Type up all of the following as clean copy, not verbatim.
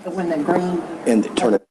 When the green. and turn it.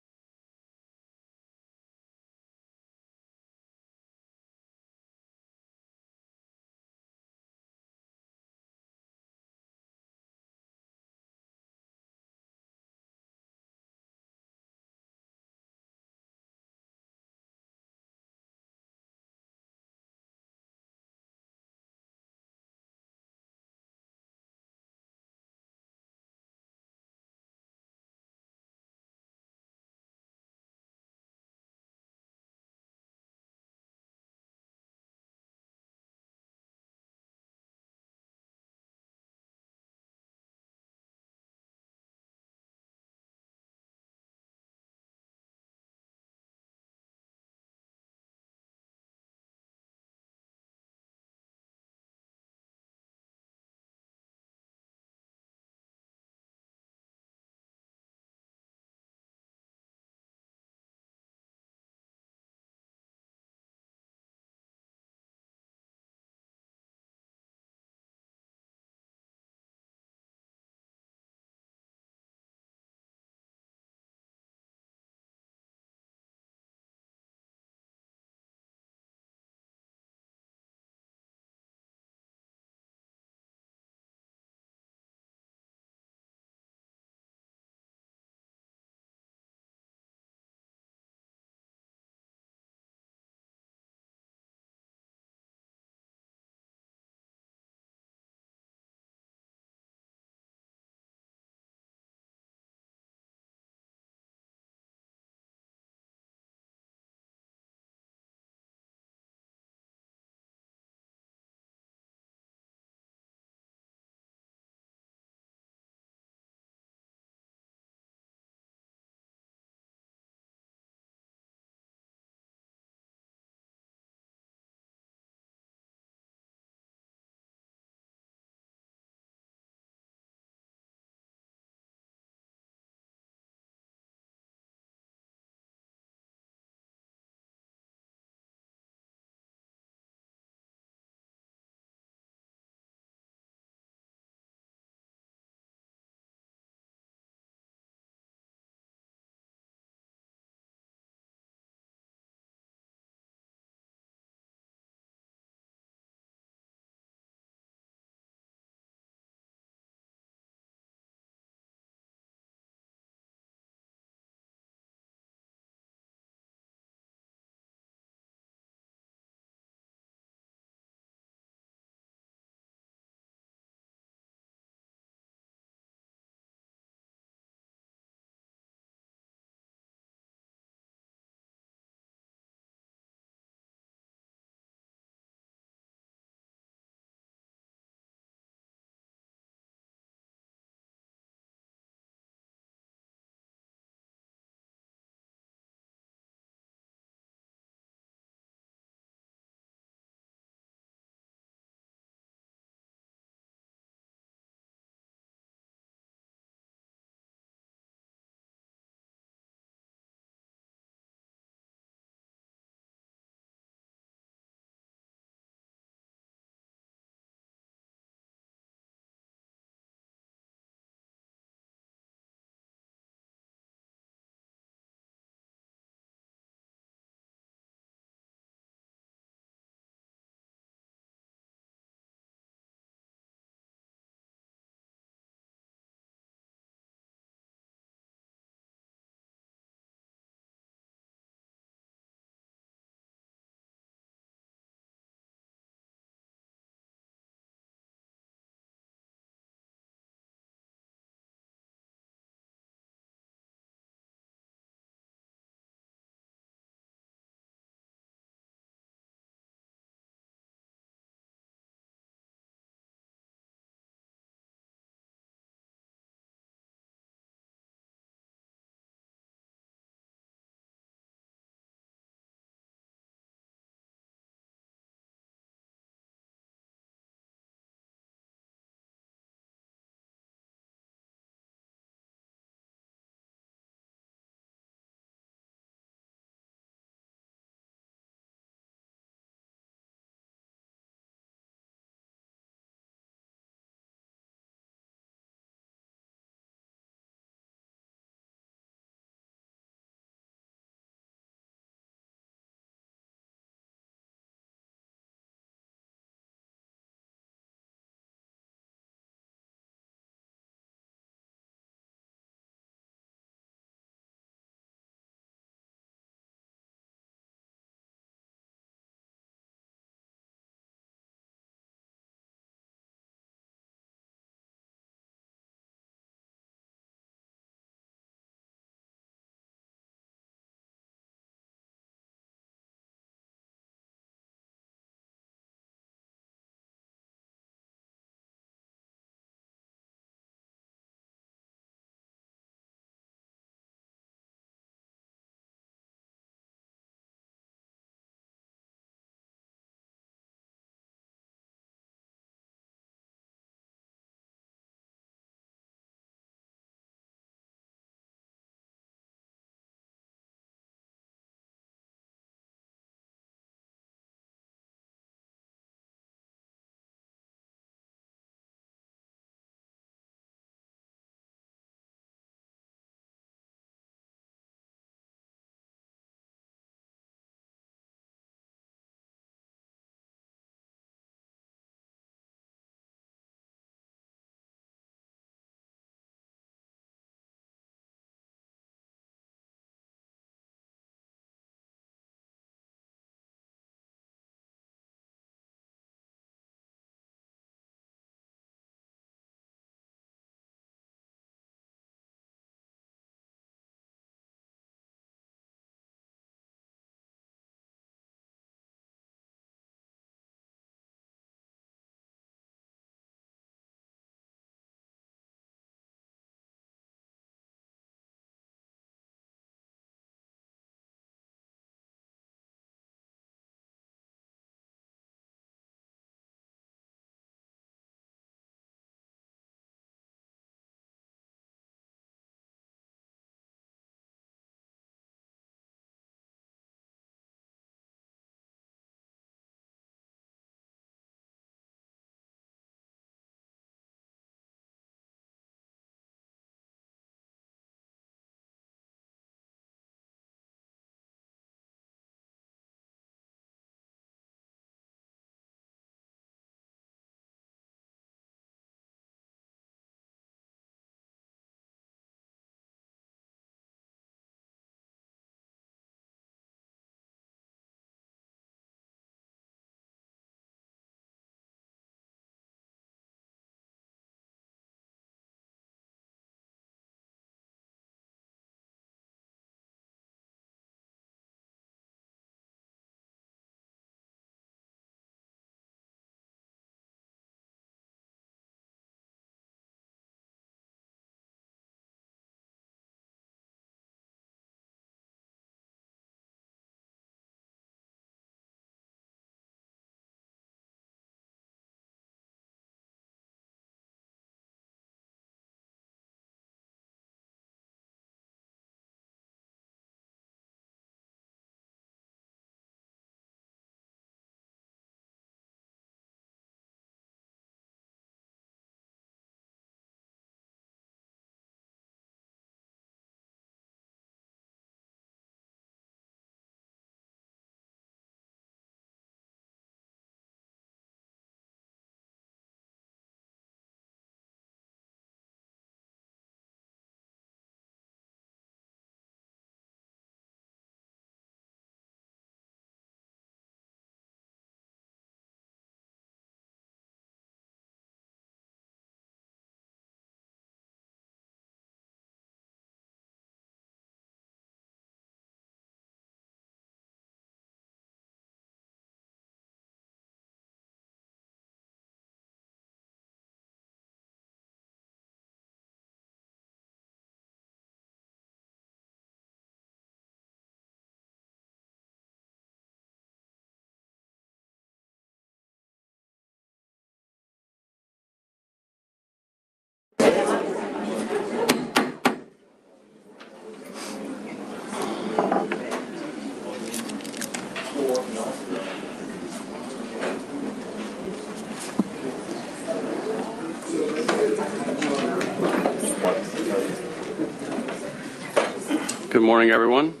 Good morning, everyone.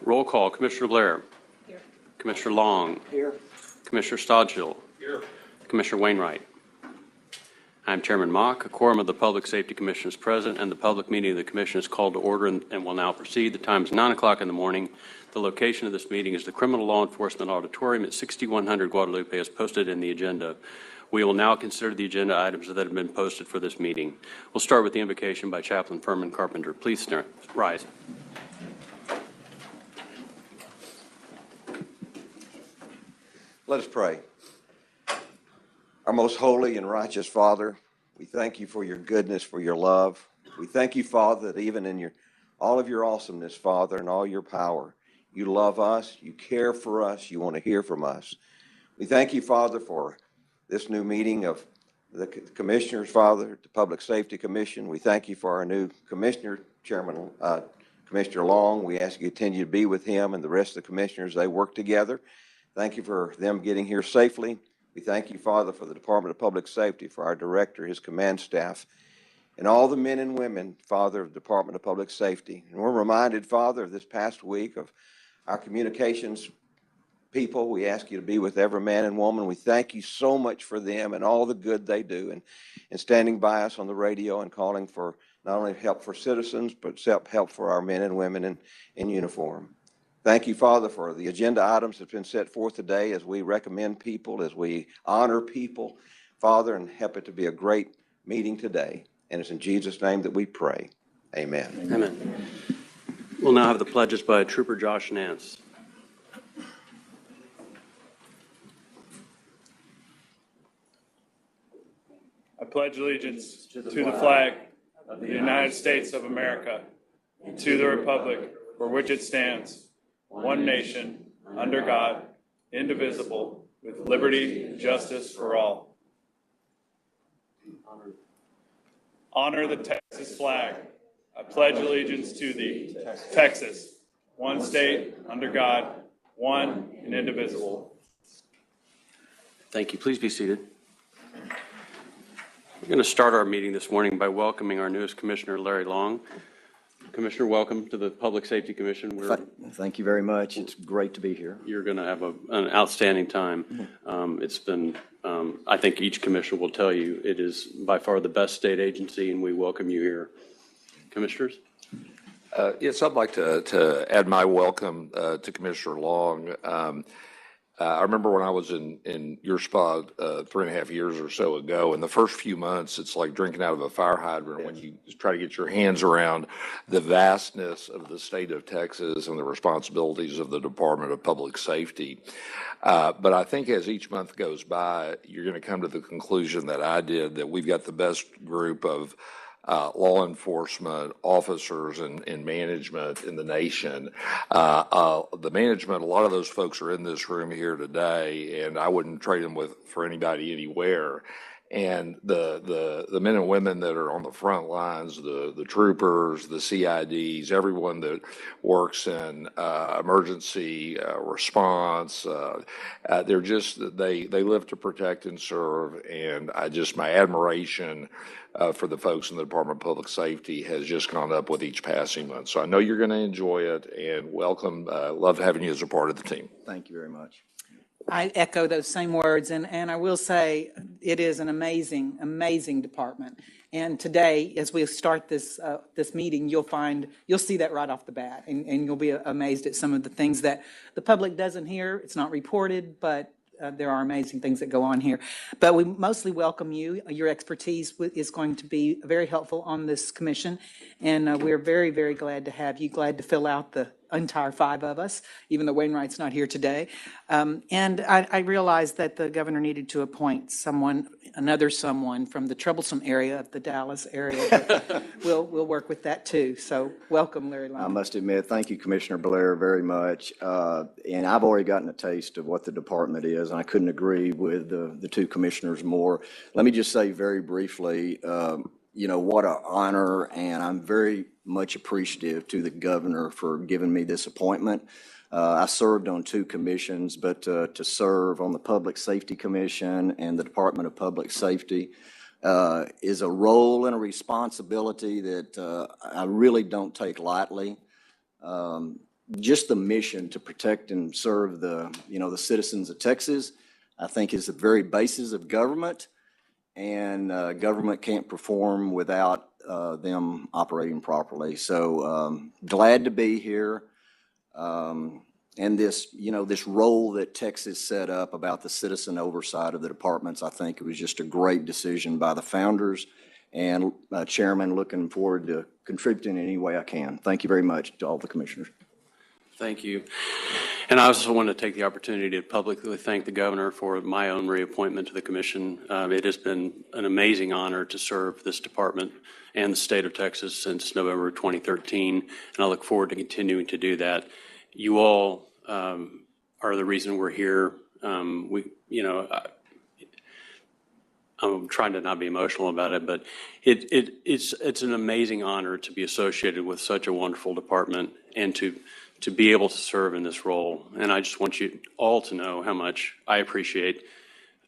Roll call. Commissioner Blair. Here. Commissioner Long. Here. Commissioner Stodgill. Here. Commissioner Wainwright. I'm Chairman Mock. A quorum of the Public Safety Commission is present, and the public meeting of the Commission is called to order and will now proceed. The time is 9 o'clock in the morning. The location of this meeting is the Criminal Law Enforcement Auditorium at 6100 Guadalupe as posted in the agenda. We will now consider the agenda items that have been posted for this meeting. We'll start with the invocation by Chaplain Furman Carpenter. Please rise. Let us pray. Our most holy and righteous Father, we thank you for your goodness, for your love. We thank you, Father, that even in all of your awesomeness, Father, and all your power, you love us, you care for us, you want to hear from us. We thank you, Father, for this new meeting of the commissioners, Father, the Public Safety Commission. We thank you for our new commissioner, Chairman Commissioner Long. We ask you to continue to be with him and the rest of the commissioners. They work together. Thank you for them getting here safely. We thank you, Father, for the Department of Public Safety, for our director, his command staff, and all the men and women, Father, of the Department of Public Safety. And we're reminded, Father, of this past week of our communications people. We ask you to be with every man and woman. We thank you so much for them and all the good they do and standing by us on the radio and calling for not only help for citizens, but help for our men and women in uniform. Thank you, Father, for the agenda items that have been set forth today as we recommend people, as we honor people, Father, and help it to be a great meeting today. And it's in Jesus' name that we pray. Amen. Amen. We'll now have the pledges by Trooper Josh Nance. I pledge allegiance to the flag of the United States of America, and to the republic for which it stands, one nation, under God, indivisible, with liberty and justice for all. Honor the Texas flag. I pledge allegiance to thee, Texas, one state, under God, one and indivisible. Thank you. Please be seated. We're going to start our meeting this morning by welcoming our newest commissioner, Larry Long. Commissioner, welcome to the Public Safety Commission. Thank you very much. It's great to be here. You're going to have an outstanding time. It's been, I think each commissioner will tell you, it is by far the best state agency, and we welcome you here. Commissioners? Yes, I'd like to add my welcome to Commissioner Long. I remember when I was in your spot 3.5 years or so ago, and the first few months, it's like drinking out of a fire hydrant when you try to get your hands around the vastness of the state of Texas and the responsibilities of the Department of Public Safety. But I think as each month goes by, you're going to come to the conclusion that I did, that we've got the best group of law enforcement officers and management in the nation. The management, a lot of those folks are in this room here today, and I wouldn't trade them for anybody anywhere. And the men and women that are on the front lines, the troopers, the CIDs, everyone that works in emergency response, they're just, they live to protect and serve. And my admiration for the folks in the Department of Public Safety has just gone up with each passing month. So I know you're going to enjoy it, and welcome. Love having you as a part of the team. Thank you very much. I echo those same words, and I will say it is an amazing, amazing department. And today, as we start this meeting, you'll see that right off the bat, and you'll be amazed at some of the things that the public doesn't hear. It's not reported, but there are amazing things that go on here. But we mostly welcome you. Your expertise is going to be very helpful on this commission, and we're very, very glad to have you, glad to fill out the entire 5 of us, even though Wainwright's not here today. And I realized that the governor needed to appoint another someone from the troublesome area of the Dallas area. We'll work with that too. So welcome, Larry Long. I must admit, thank you, Commissioner Blair, very much. And I've already gotten a taste of what the department is, and I couldn't agree with the 2 commissioners more. Let me just say very briefly, what an honor, and I'm very much appreciative to the governor for giving me this appointment. I served on 2 commissions, but to serve on the Public Safety Commission and the Department of Public Safety is a role and a responsibility that I really don't take lightly. Just the mission to protect and serve the citizens of Texas, I think, is the very basis of government, and government can't perform without them operating properly. So glad to be here. And this role that Texas set up about the citizen oversight of the departments, I think it was just a great decision by the founders. And Chairman, looking forward to contributing in any way I can. Thank you very much to all the commissioners. Thank you. And I also want to take the opportunity to publicly thank the governor for my own reappointment to the commission. It has been an amazing honor to serve this department and the state of Texas since November 2013, and I look forward to continuing to do that. You all are the reason we're here. I'm trying to not be emotional about it, but it's an amazing honor to be associated with such a wonderful department and to be able to serve in this role. And I just want you all to know how much I appreciate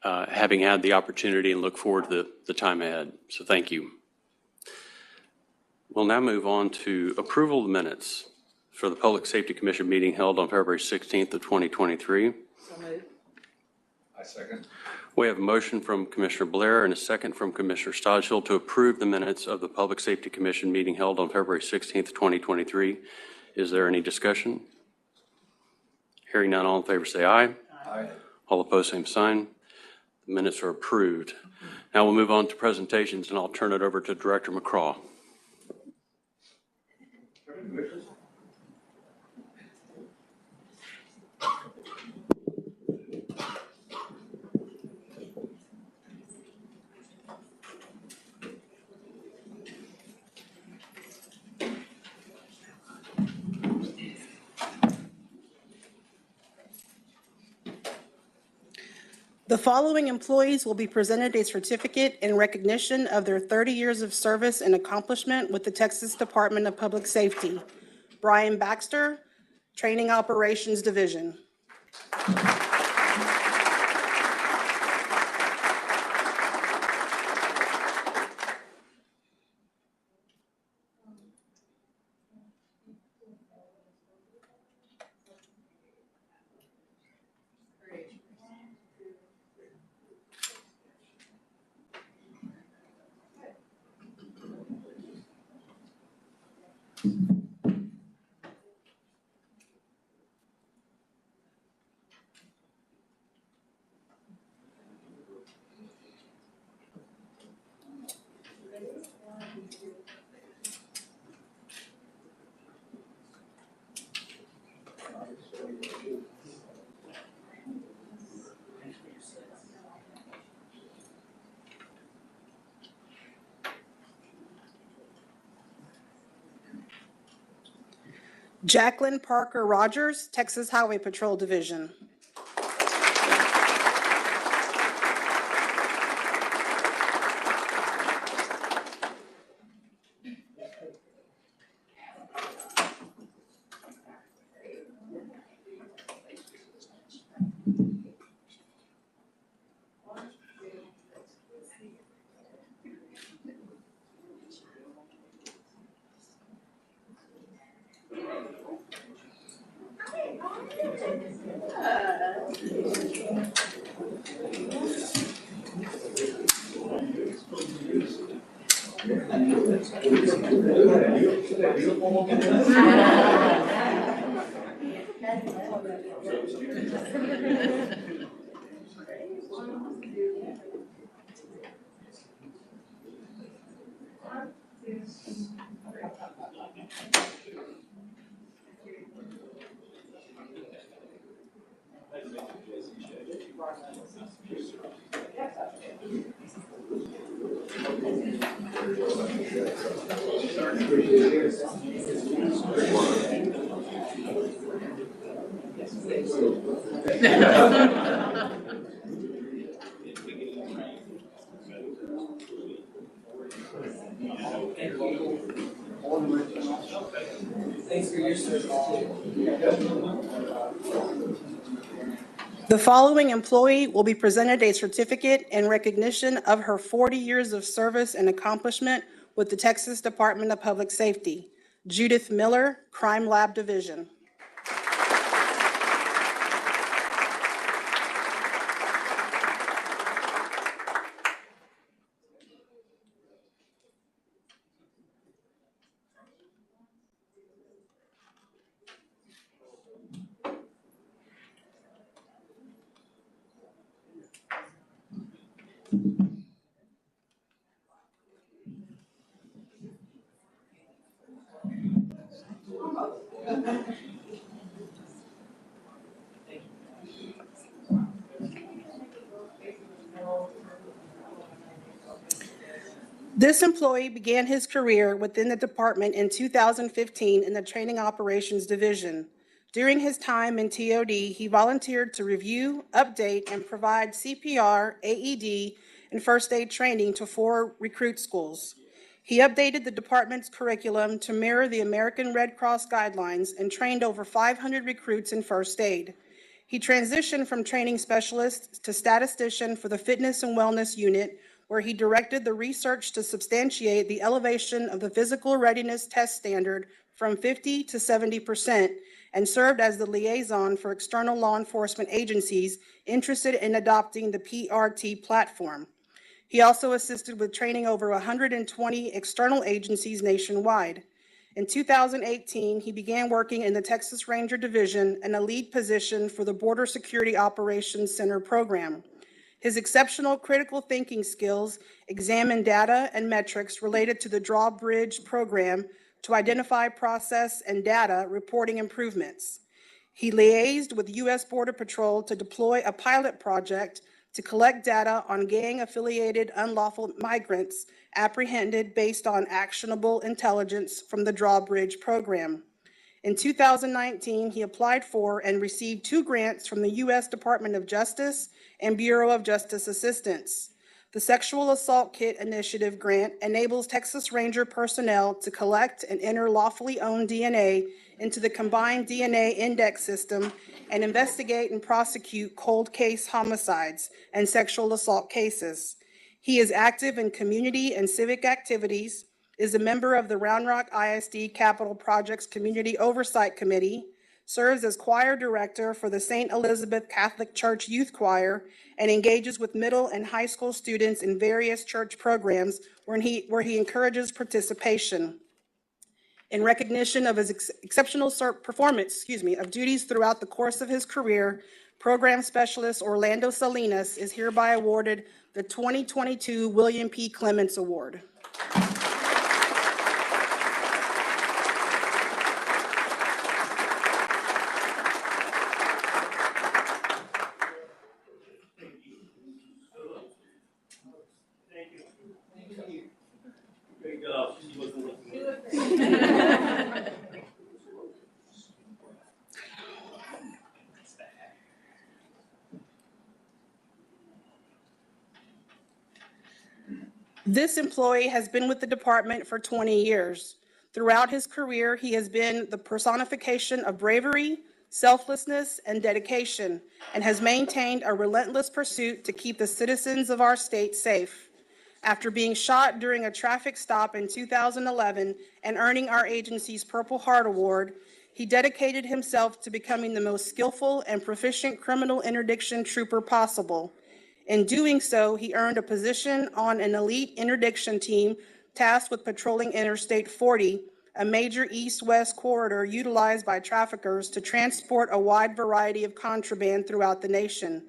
having had the opportunity and look forward to the time ahead. So thank you. We'll now move on to approval of the minutes for the Public Safety Commission meeting held on February 16th of 2023. I second. We have a motion from Commissioner Blair and a second from Commissioner Stodghill to approve the minutes of the Public Safety Commission meeting held on February 16th, 2023. Is there any discussion? Hearing none, all in favor say aye. Aye. All opposed, same sign. The minutes are approved. Now we'll move on to presentations, and I'll turn it over to Director McCraw. The following employees will be presented a certificate in recognition of their 30 years of service and accomplishment with the Texas Department of Public Safety. Brian Baxter, Training Operations Division. Jacqueline Parker Rogers, Texas Highway Patrol Division. Thanks for your service too. The following employee will be presented a certificate in recognition of her 40 years of service and accomplishment with the Texas Department of Public Safety. Judith Miller, Crime Lab Division. This employee began his career within the department in 2015 in the Training Operations Division. During his time in TOD, he volunteered to review, update, and provide CPR, AED, and first aid training to 4 recruit schools. He updated the department's curriculum to mirror the American Red Cross guidelines and trained over 500 recruits in first aid. He transitioned from training specialist to statistician for the Fitness and Wellness Unit, where he directed the research to substantiate the elevation of the physical readiness test standard from 50 to 70%, and served as the liaison for external law enforcement agencies interested in adopting the PRT platform. He also assisted with training over 120 external agencies nationwide. In 2018, he began working in the Texas Ranger Division in a lead position for the Border Security Operations Center program. His exceptional critical thinking skills examine data and metrics related to the Drawbridge program to identify process and data reporting improvements. He liaised with U.S. Border Patrol to deploy a pilot project to collect data on gang-affiliated unlawful migrants apprehended based on actionable intelligence from the Drawbridge program. In 2019, he applied for and received 2 grants from the U.S. Department of Justice and Bureau of Justice Assistance. The Sexual Assault Kit Initiative grant enables Texas Ranger personnel to collect and enter lawfully owned DNA into the combined DNA index system and investigate and prosecute cold case homicides and sexual assault cases. He is active in community and civic activities, is a member of the Round Rock ISD Capital Projects Community Oversight Committee, serves as choir director for the St. Elizabeth Catholic Church Youth Choir, and engages with middle and high school students in various church programs where he encourages participation. In recognition of his exceptional performance of duties throughout the course of his career, Program Specialist Orlando Salinas is hereby awarded the 2022 William P. Clements Award. This employee has been with the department for 20 years. Throughout his career, he has been the personification of bravery, selflessness, and dedication, and has maintained a relentless pursuit to keep the citizens of our state safe. After being shot during a traffic stop in 2011 and earning our agency's Purple Heart Award, he dedicated himself to becoming the most skillful and proficient criminal interdiction trooper possible. In doing so, he earned a position on an elite interdiction team tasked with patrolling Interstate 40, a major east-west corridor utilized by traffickers to transport a wide variety of contraband throughout the nation.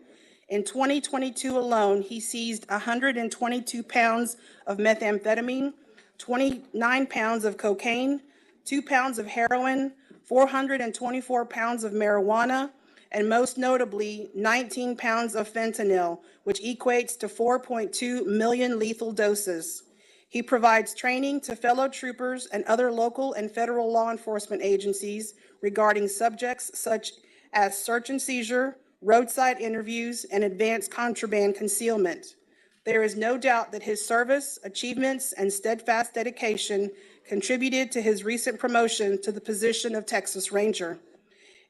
In 2022 alone, he seized 122 pounds of methamphetamine, 29 pounds of cocaine, 2 pounds of heroin, 424 pounds of marijuana, and most notably, 19 pounds of fentanyl, which equates to 4.2 million lethal doses. He provides training to fellow troopers and other local and federal law enforcement agencies regarding subjects such as search and seizure, roadside interviews, and advanced contraband concealment. There is no doubt that his service, achievements, and steadfast dedication contributed to his recent promotion to the position of Texas Ranger.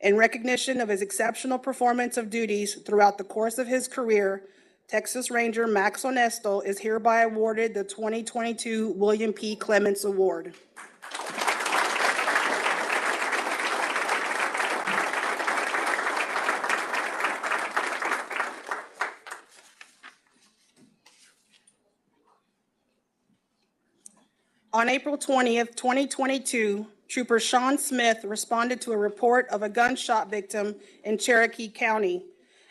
In recognition of his exceptional performance of duties throughout the course of his career, Texas Ranger Max Honesto is hereby awarded the 2022 William P. Clements Award. On April 20th, 2022, Trooper Sean Smith responded to a report of a gunshot victim in Cherokee County.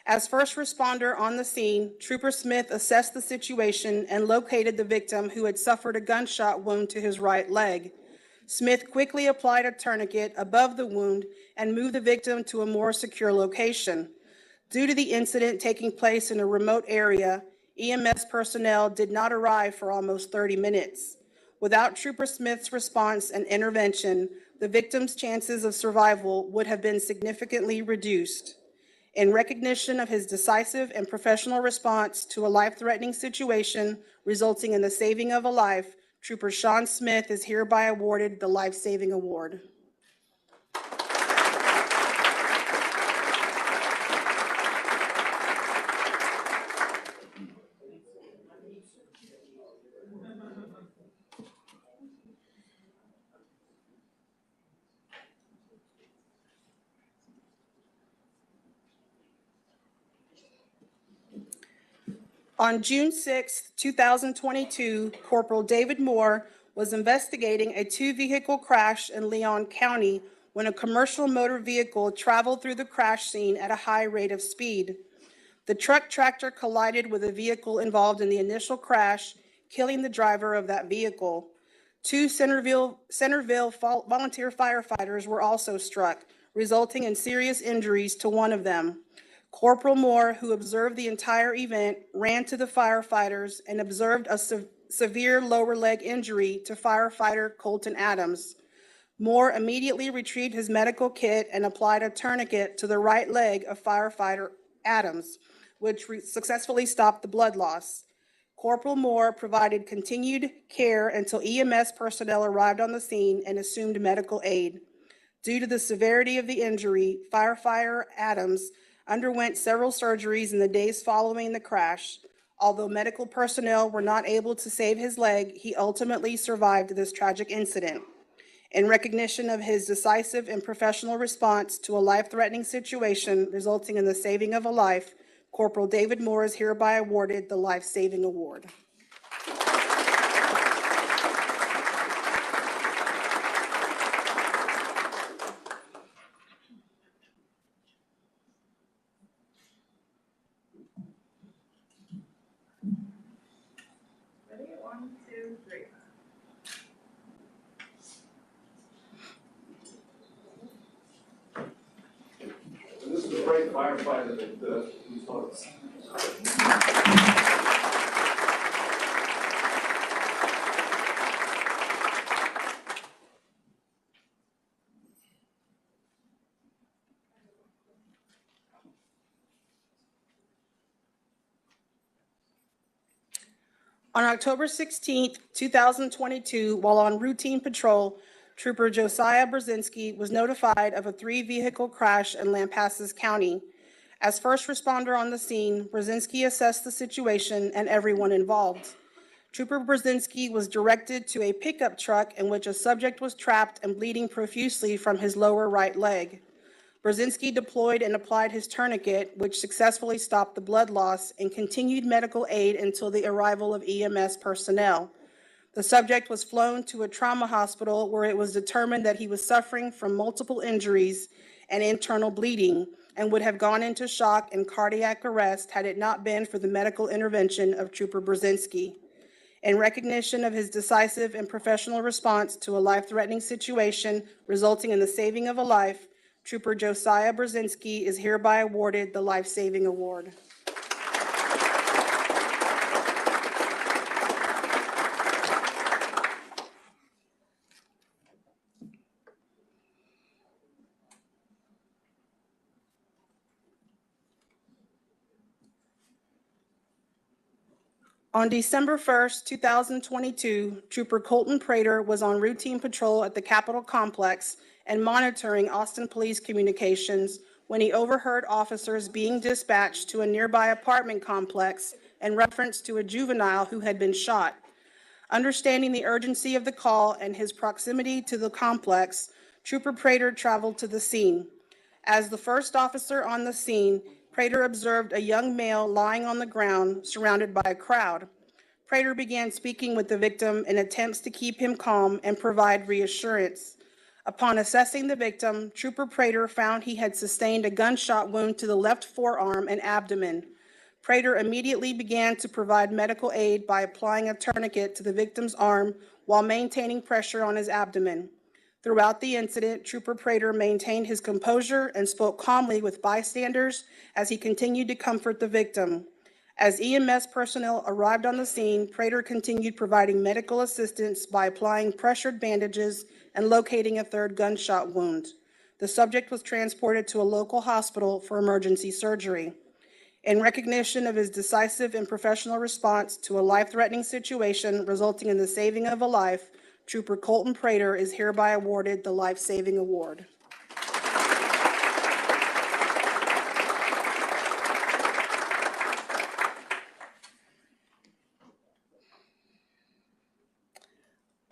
As first responder on the scene, Trooper Smith assessed the situation and located the victim, who had suffered a gunshot wound to his right leg. Smith quickly applied a tourniquet above the wound and moved the victim to a more secure location. Due to the incident taking place in a remote area, EMS personnel did not arrive for almost 30 minutes. Without Trooper Smith's response and intervention, the victim's chances of survival would have been significantly reduced. In recognition of his decisive and professional response to a life-threatening situation resulting in the saving of a life, Trooper Sean Smith is hereby awarded the Life Saving Award. On June 6, 2022, Corporal David Moore was investigating a two-vehicle crash in Leon County when a commercial motor vehicle traveled through the crash scene at a high rate of speed. The truck tractor collided with a vehicle involved in the initial crash, killing the driver of that vehicle. Two Centerville volunteer firefighters were also struck, resulting in serious injuries to one of them. Corporal Moore, who observed the entire event, ran to the firefighters and observed a severe lower leg injury to firefighter Colton Adams. Moore immediately retrieved his medical kit and applied a tourniquet to the right leg of firefighter Adams, which successfully stopped the blood loss. Corporal Moore provided continued care until EMS personnel arrived on the scene and assumed medical aid. Due to the severity of the injury, firefighter Adams underwent several surgeries in the days following the crash. Although medical personnel were not able to save his leg, he ultimately survived this tragic incident. In recognition of his decisive and professional response to a life-threatening situation resulting in the saving of a life, Corporal David Moore is hereby awarded the Life Saving Award. Ready? 1, 2, 3. This is a great firefighter that we saw. On October 16, 2022, while on routine patrol, Trooper Josiah Brzezinski was notified of a three-vehicle crash in Lampasas County. As first responder on the scene, Brzezinski assessed the situation and everyone involved. Trooper Brzezinski was directed to a pickup truck in which a subject was trapped and bleeding profusely from his lower right leg. Brzezinski deployed and applied his tourniquet, which successfully stopped the blood loss, and continued medical aid until the arrival of EMS personnel. The subject was flown to a trauma hospital where it was determined that he was suffering from multiple injuries and internal bleeding and would have gone into shock and cardiac arrest had it not been for the medical intervention of Trooper Brzezinski. In recognition of his decisive and professional response to a life-threatening situation resulting in the saving of a life, Trooper Josiah Brzezinski is hereby awarded the Life Saving Award. On December 1st, 2022, Trooper Colton Prater was on routine patrol at the Capitol Complex and monitoring Austin Police communications when he overheard officers being dispatched to a nearby apartment complex in reference to a juvenile who had been shot. Understanding the urgency of the call and his proximity to the complex, Trooper Prater traveled to the scene. As the first officer on the scene, Prater observed a young male lying on the ground, surrounded by a crowd. Prater began speaking with the victim in attempts to keep him calm and provide reassurance. Upon assessing the victim, Trooper Prater found he had sustained a gunshot wound to the left forearm and abdomen. Prater immediately began to provide medical aid by applying a tourniquet to the victim's arm while maintaining pressure on his abdomen. Throughout the incident, Trooper Prater maintained his composure and spoke calmly with bystanders as he continued to comfort the victim. As EMS personnel arrived on the scene, Prater continued providing medical assistance by applying pressured bandages and locating a third gunshot wound. The subject was transported to a local hospital for emergency surgery. In recognition of his decisive and professional response to a life-threatening situation resulting in the saving of a life, Trooper Colton Prater is hereby awarded the Life Saving Award.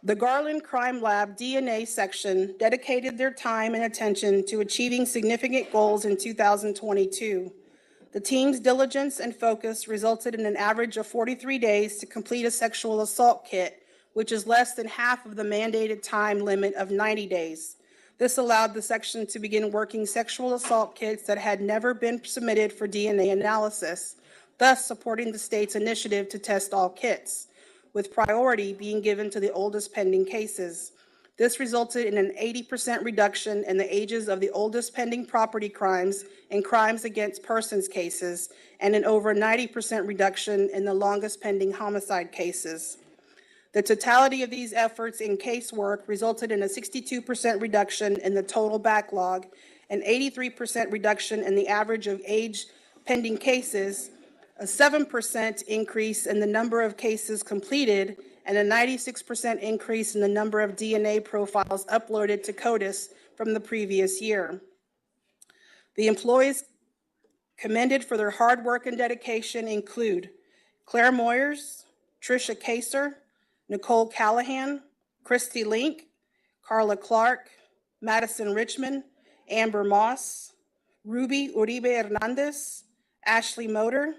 The Garland Crime Lab DNA section dedicated their time and attention to achieving significant goals in 2022. The team's diligence and focus resulted in an average of 43 days to complete a sexual assault kit, which is less than half of the mandated time limit of 90 days. This allowed the section to begin working sexual assault kits that had never been submitted for DNA analysis, thus supporting the state's initiative to test all kits, with priority being given to the oldest pending cases. This resulted in an 80% reduction in the ages of the oldest pending property crimes and crimes against persons cases, and an over 90% reduction in the longest pending homicide cases. The totality of these efforts in casework resulted in a 62% reduction in the total backlog, an 83% reduction in the average of age pending cases, a 7% increase in the number of cases completed, and a 96% increase in the number of DNA profiles uploaded to CODIS from the previous year. The employees commended for their hard work and dedication include Claire Moyers, Tricia Kaser, Nicole Callahan, Christy Link, Carla Clark, Madison Richmond, Amber Moss, Ruby Uribe Hernandez, Ashley Motor,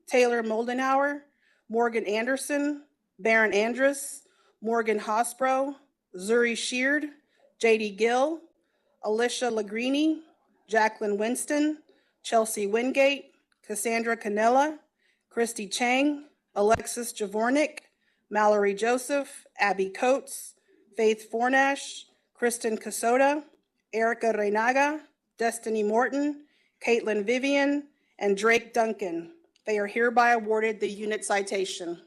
Taylor Moldenhauer, Morgan Anderson, Baron Andrus, Morgan Hosbrow, Zuri Sheard, J.D. Gill, Alicia Legrini, Jacqueline Winston, Chelsea Wingate, Cassandra Canella, Christy Chang, Alexis Javornik, Mallory Joseph, Abby Coates, Faith Fornash, Kristen Casota, Erica Reinaga, Destiny Morton, Caitlin Vivian, and Drake Duncan. They are hereby awarded the unit citation.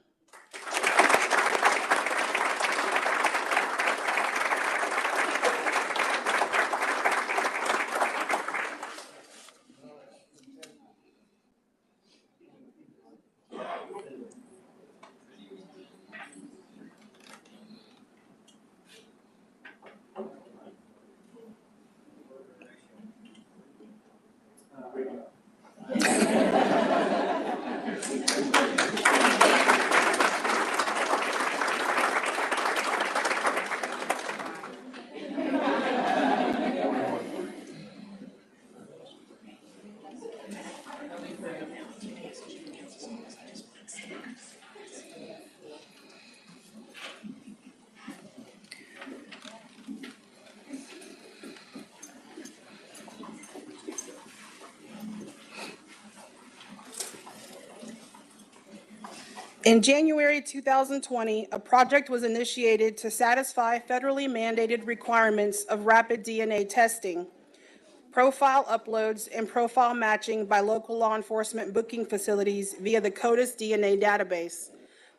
In January 2020, a project was initiated to satisfy federally mandated requirements of rapid DNA testing, profile uploads, and profile matching by local law enforcement booking facilities via the CODIS DNA database.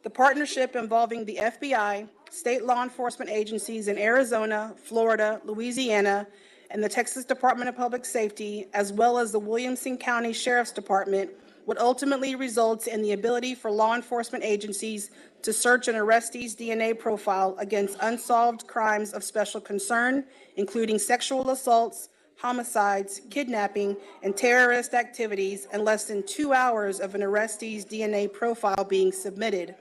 The partnership involving the FBI, state law enforcement agencies in Arizona, Florida, Louisiana, and the Texas Department of Public Safety, as well as the Williamson County Sheriff's Department, would ultimately result in the ability for law enforcement agencies to search an arrestee's DNA profile against unsolved crimes of special concern, including sexual assaults, homicides, kidnapping, and terrorist activities in less than 2 hours of an arrestee's DNA profile being submitted.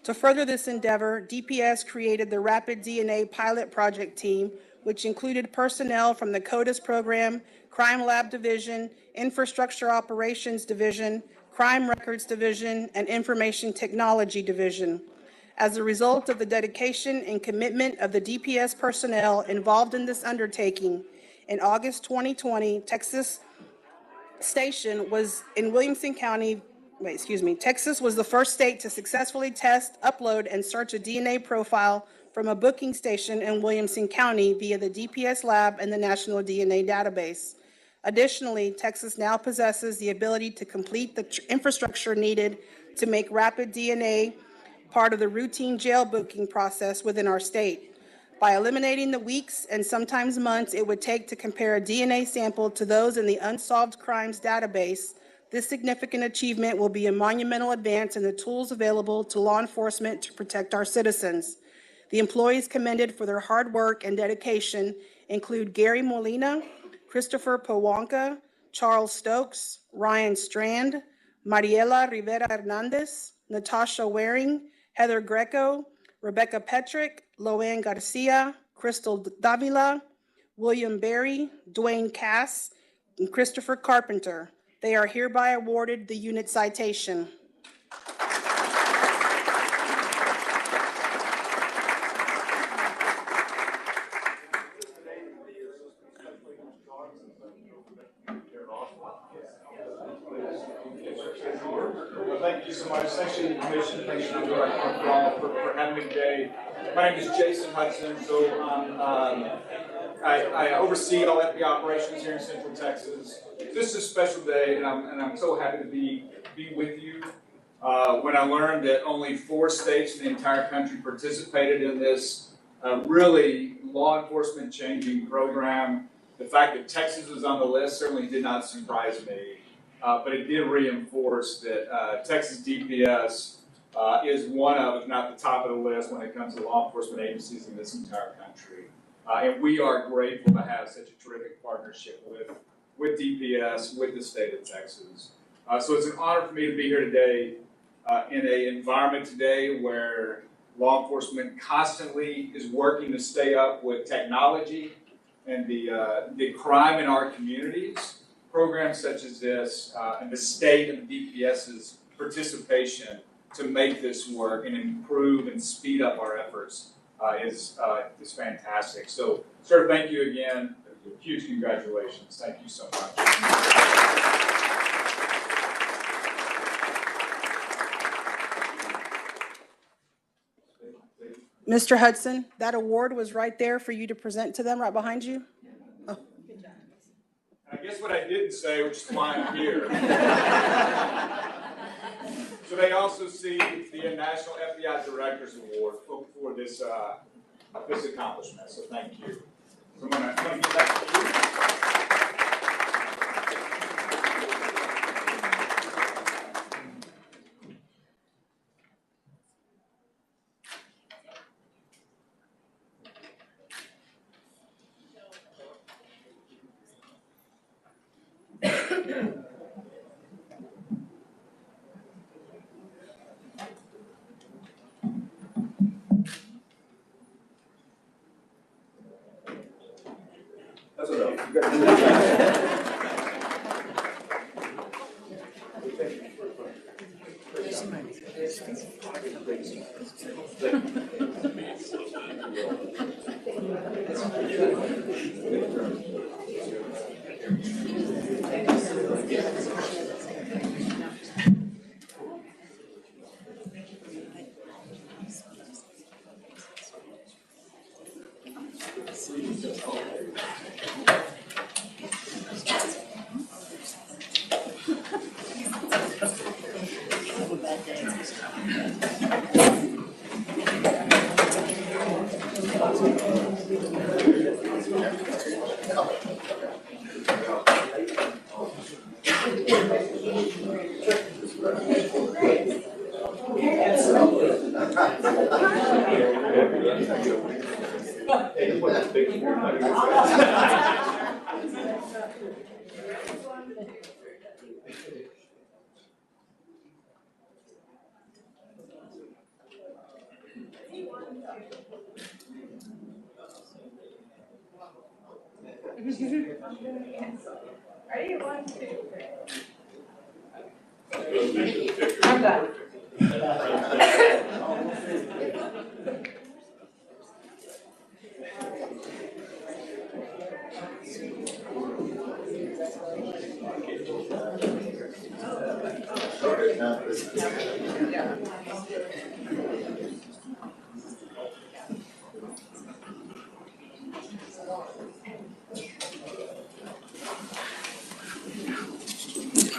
To further this endeavor, DPS created the Rapid DNA Pilot Project Team, which included personnel from the CODIS program, Crime Lab Division, Infrastructure Operations Division, Crime Records Division, and Information Technology Division. As a result of the dedication and commitment of the DPS personnel involved in this undertaking, in August 2020, Texas was the first state to successfully test, upload, and search a DNA profile from a booking station in Williamson County via the DPS lab and the National DNA Database. Additionally, Texas now possesses the ability to complete the infrastructure needed to make rapid DNA part of the routine jail booking process within our state. By eliminating the weeks and sometimes months it would take to compare a DNA sample to those in the unsolved crimes database, this significant achievement will be a monumental advance in the tools available to law enforcement to protect our citizens. The employees commended for their hard work and dedication include Gary Molina, Christopher Pawanka, Charles Stokes, Ryan Strand, Mariela Rivera Hernandez, Natasha Waring, Heather Greco, Rebecca Petrick, Loanne Garcia, Crystal Davila, William Berry, Dwayne Cass, and Christopher Carpenter. They are hereby awarded the unit citation. Well, thank you so much. Thanks to the commission. Thanks to Director Paul for having me today. My name is Jason Hudson. So I oversee all FBI operations here in Central Texas. This is a special day, and I'm so happy to be with you. When I learned that only 4 states in the entire country participated in this really law enforcement changing program, the fact that Texas was on the list certainly did not surprise me. But it did reinforce that Texas DPS is one of, if not the top of the list when it comes to law enforcement agencies in this entire country. And we are grateful to have such a terrific partnership with DPS, with the state of Texas. So it's an honor for me to be here today in an environment today where law enforcement constantly is working to stay up with technology and the crime in our communities. Programs such as this and the state and the DPS's participation to make this work and improve and speed up our efforts is fantastic. So, sir, thank you again. Huge congratulations. Thank you so much. Mr. Hudson, that award was right there for you to present to them, right behind you. Oh. I guess what I didn't say, which is why I'm here. So they also see the National FBI Directors Award for this accomplishment. So thank you. So I'm going to give that to you. That's enough.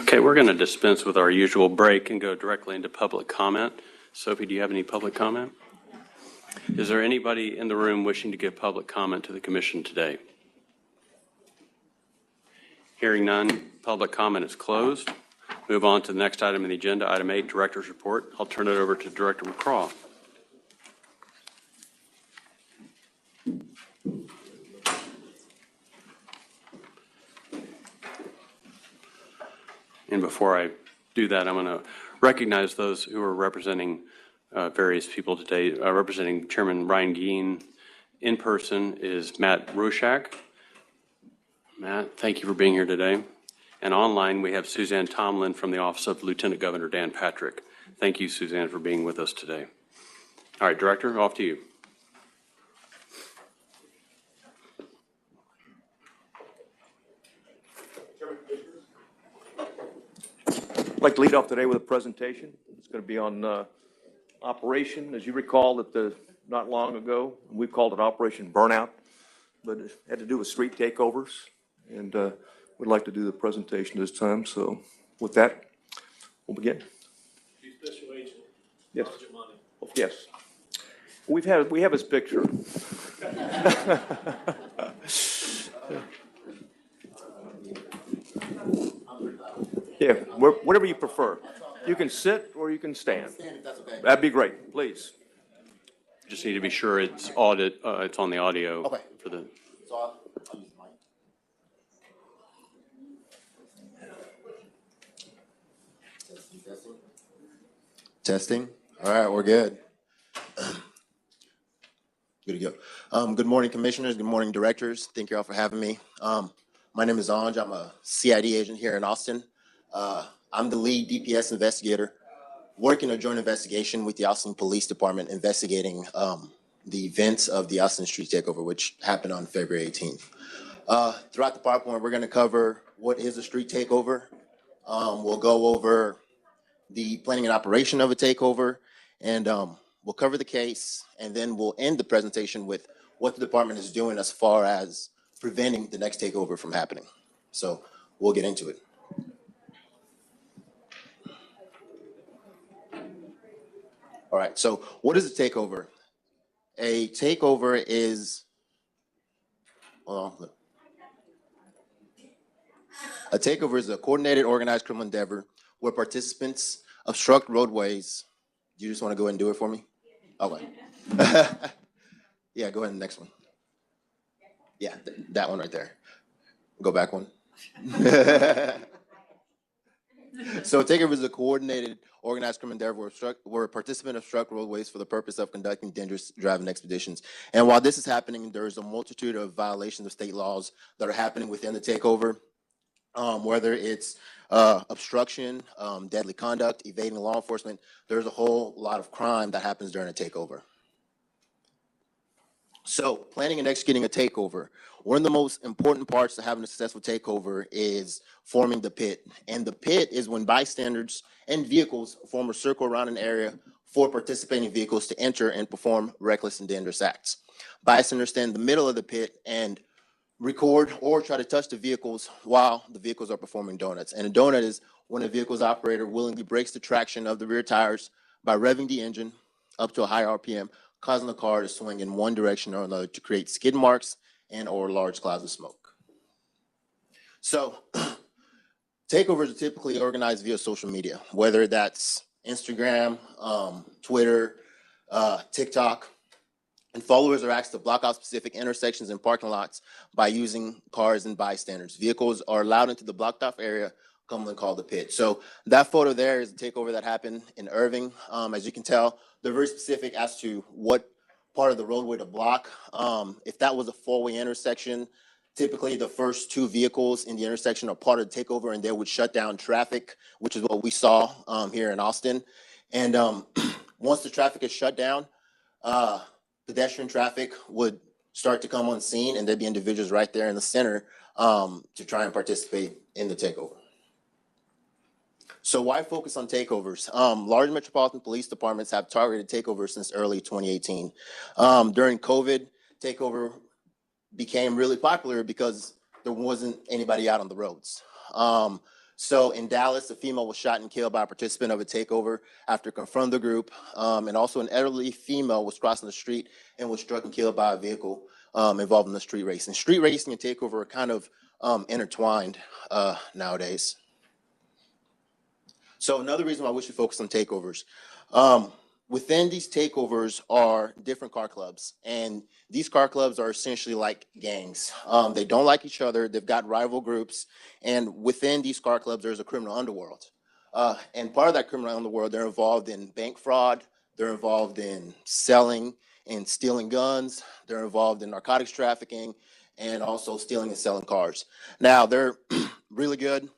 Okay, we're going to dispense with our usual break and go directly into public comment. Sophie, do you have any public comment? Is there anybody in the room wishing to give public comment to the commission today? Hearing none, public comment is closed. Move on to the next item on the agenda, item 8, Director's Report. I'll turn it over to Director McCraw. And before I do that, I'm going to recognize those who are representing various people today. Representing Chairman Ryan Geen in person is Matt Rushak. Matt, thank you for being here today. And online, we have Suzanne Tomlin from the Office of Lieutenant Governor Dan Patrick. Thank you, Suzanne, for being with us today. All right, Director, off to you. I'd like to lead off today with a presentation. It's going to be on operation. As you recall, that not long ago, we called it Operation Burnout, but it had to do with street takeovers, and we'd like to do the presentation this time. So with that, we'll begin. Chief Special Agent. Yes. Roger Money. Oh, yes. We have his picture. Yeah, whatever you prefer. You can sit or you can stand. That'd be great, please. Just need to be sure it's on the audio. Okay. For the. So I'll use the mic. Testing. All right, we're good. Good to go. Good morning, commissioners. Good morning, directors. Thank you all for having me. My name is Anj. I'm a CID agent here in Austin. I'm the lead DPS investigator working a joint investigation with the Austin Police Department investigating the events of the Austin Street Takeover, which happened on February 18th. Throughout the PowerPoint, we're going to cover what is a street takeover. We'll go over the planning and operation of a takeover, and we'll cover the case, and then we'll end the presentation with what the department is doing as far as preventing the next takeover from happening. So we'll get into it. All right, so what is a takeover? A takeover is, a takeover is a coordinated organized criminal endeavor where participants obstruct roadways. Do you just want to go ahead and do it for me? Okay. Yeah, go ahead, the next one. Yeah, that one right there. Go back one. So a takeover is a coordinated organized criminal endeavor where a participant obstruct roadways for the purpose of conducting dangerous driving expeditions. And while this is happening, there is a multitude of violations of state laws that are happening within the takeover, whether it's obstruction, deadly conduct, evading law enforcement. There's a whole lot of crime that happens during a takeover. So planning and executing a takeover. One of the most important parts to having a successful takeover is forming the pit. And the pit is when bystanders and vehicles form a circle around an area for participating vehicles to enter and perform reckless and dangerous acts. Bystanders stand in the middle of the pit and record or try to touch the vehicles while the vehicles are performing donuts. And a donut is when a vehicle's operator willingly breaks the traction of the rear tires by revving the engine up to a high RPM, causing the car to swing in one direction or another to create skid marks and or large clouds of smoke. So takeovers are typically organized via social media, whether that's Instagram, Twitter, TikTok. And followers are asked to block out specific intersections and parking lots by using cars and bystanders. Vehicles are allowed into the blocked off area, commonly called the pit. So that photo there is a takeover that happened in Irving. As you can tell, they're very specific as to what part of the roadway to block. If that was a four-way intersection, typically the first two vehicles in the intersection are part of the takeover, and they would shut down traffic, which is what we saw here in Austin. And once the traffic is shut down, pedestrian traffic would start to come on scene, and there'd be individuals right there in the center to try and participate in the takeover. So why focus on takeovers? Large metropolitan police departments have targeted takeovers since early 2018. During COVID, takeover became really popular because there wasn't anybody out on the roads. So in Dallas, a female was shot and killed by a participant of a takeover after confronting the group. And also an elderly female was crossing the street and was struck and killed by a vehicle involved in the street racing. Street racing and takeover are kind of intertwined nowadays. So another reason why we should focus on takeovers. Within these takeovers are different car clubs, and these car clubs are essentially like gangs. They don't like each other. They've got rival groups, and within these car clubs, there's a criminal underworld. And part of that criminal underworld, they're involved in bank fraud. They're involved in selling and stealing guns. They're involved in narcotics trafficking and also stealing and selling cars. Now, they're really good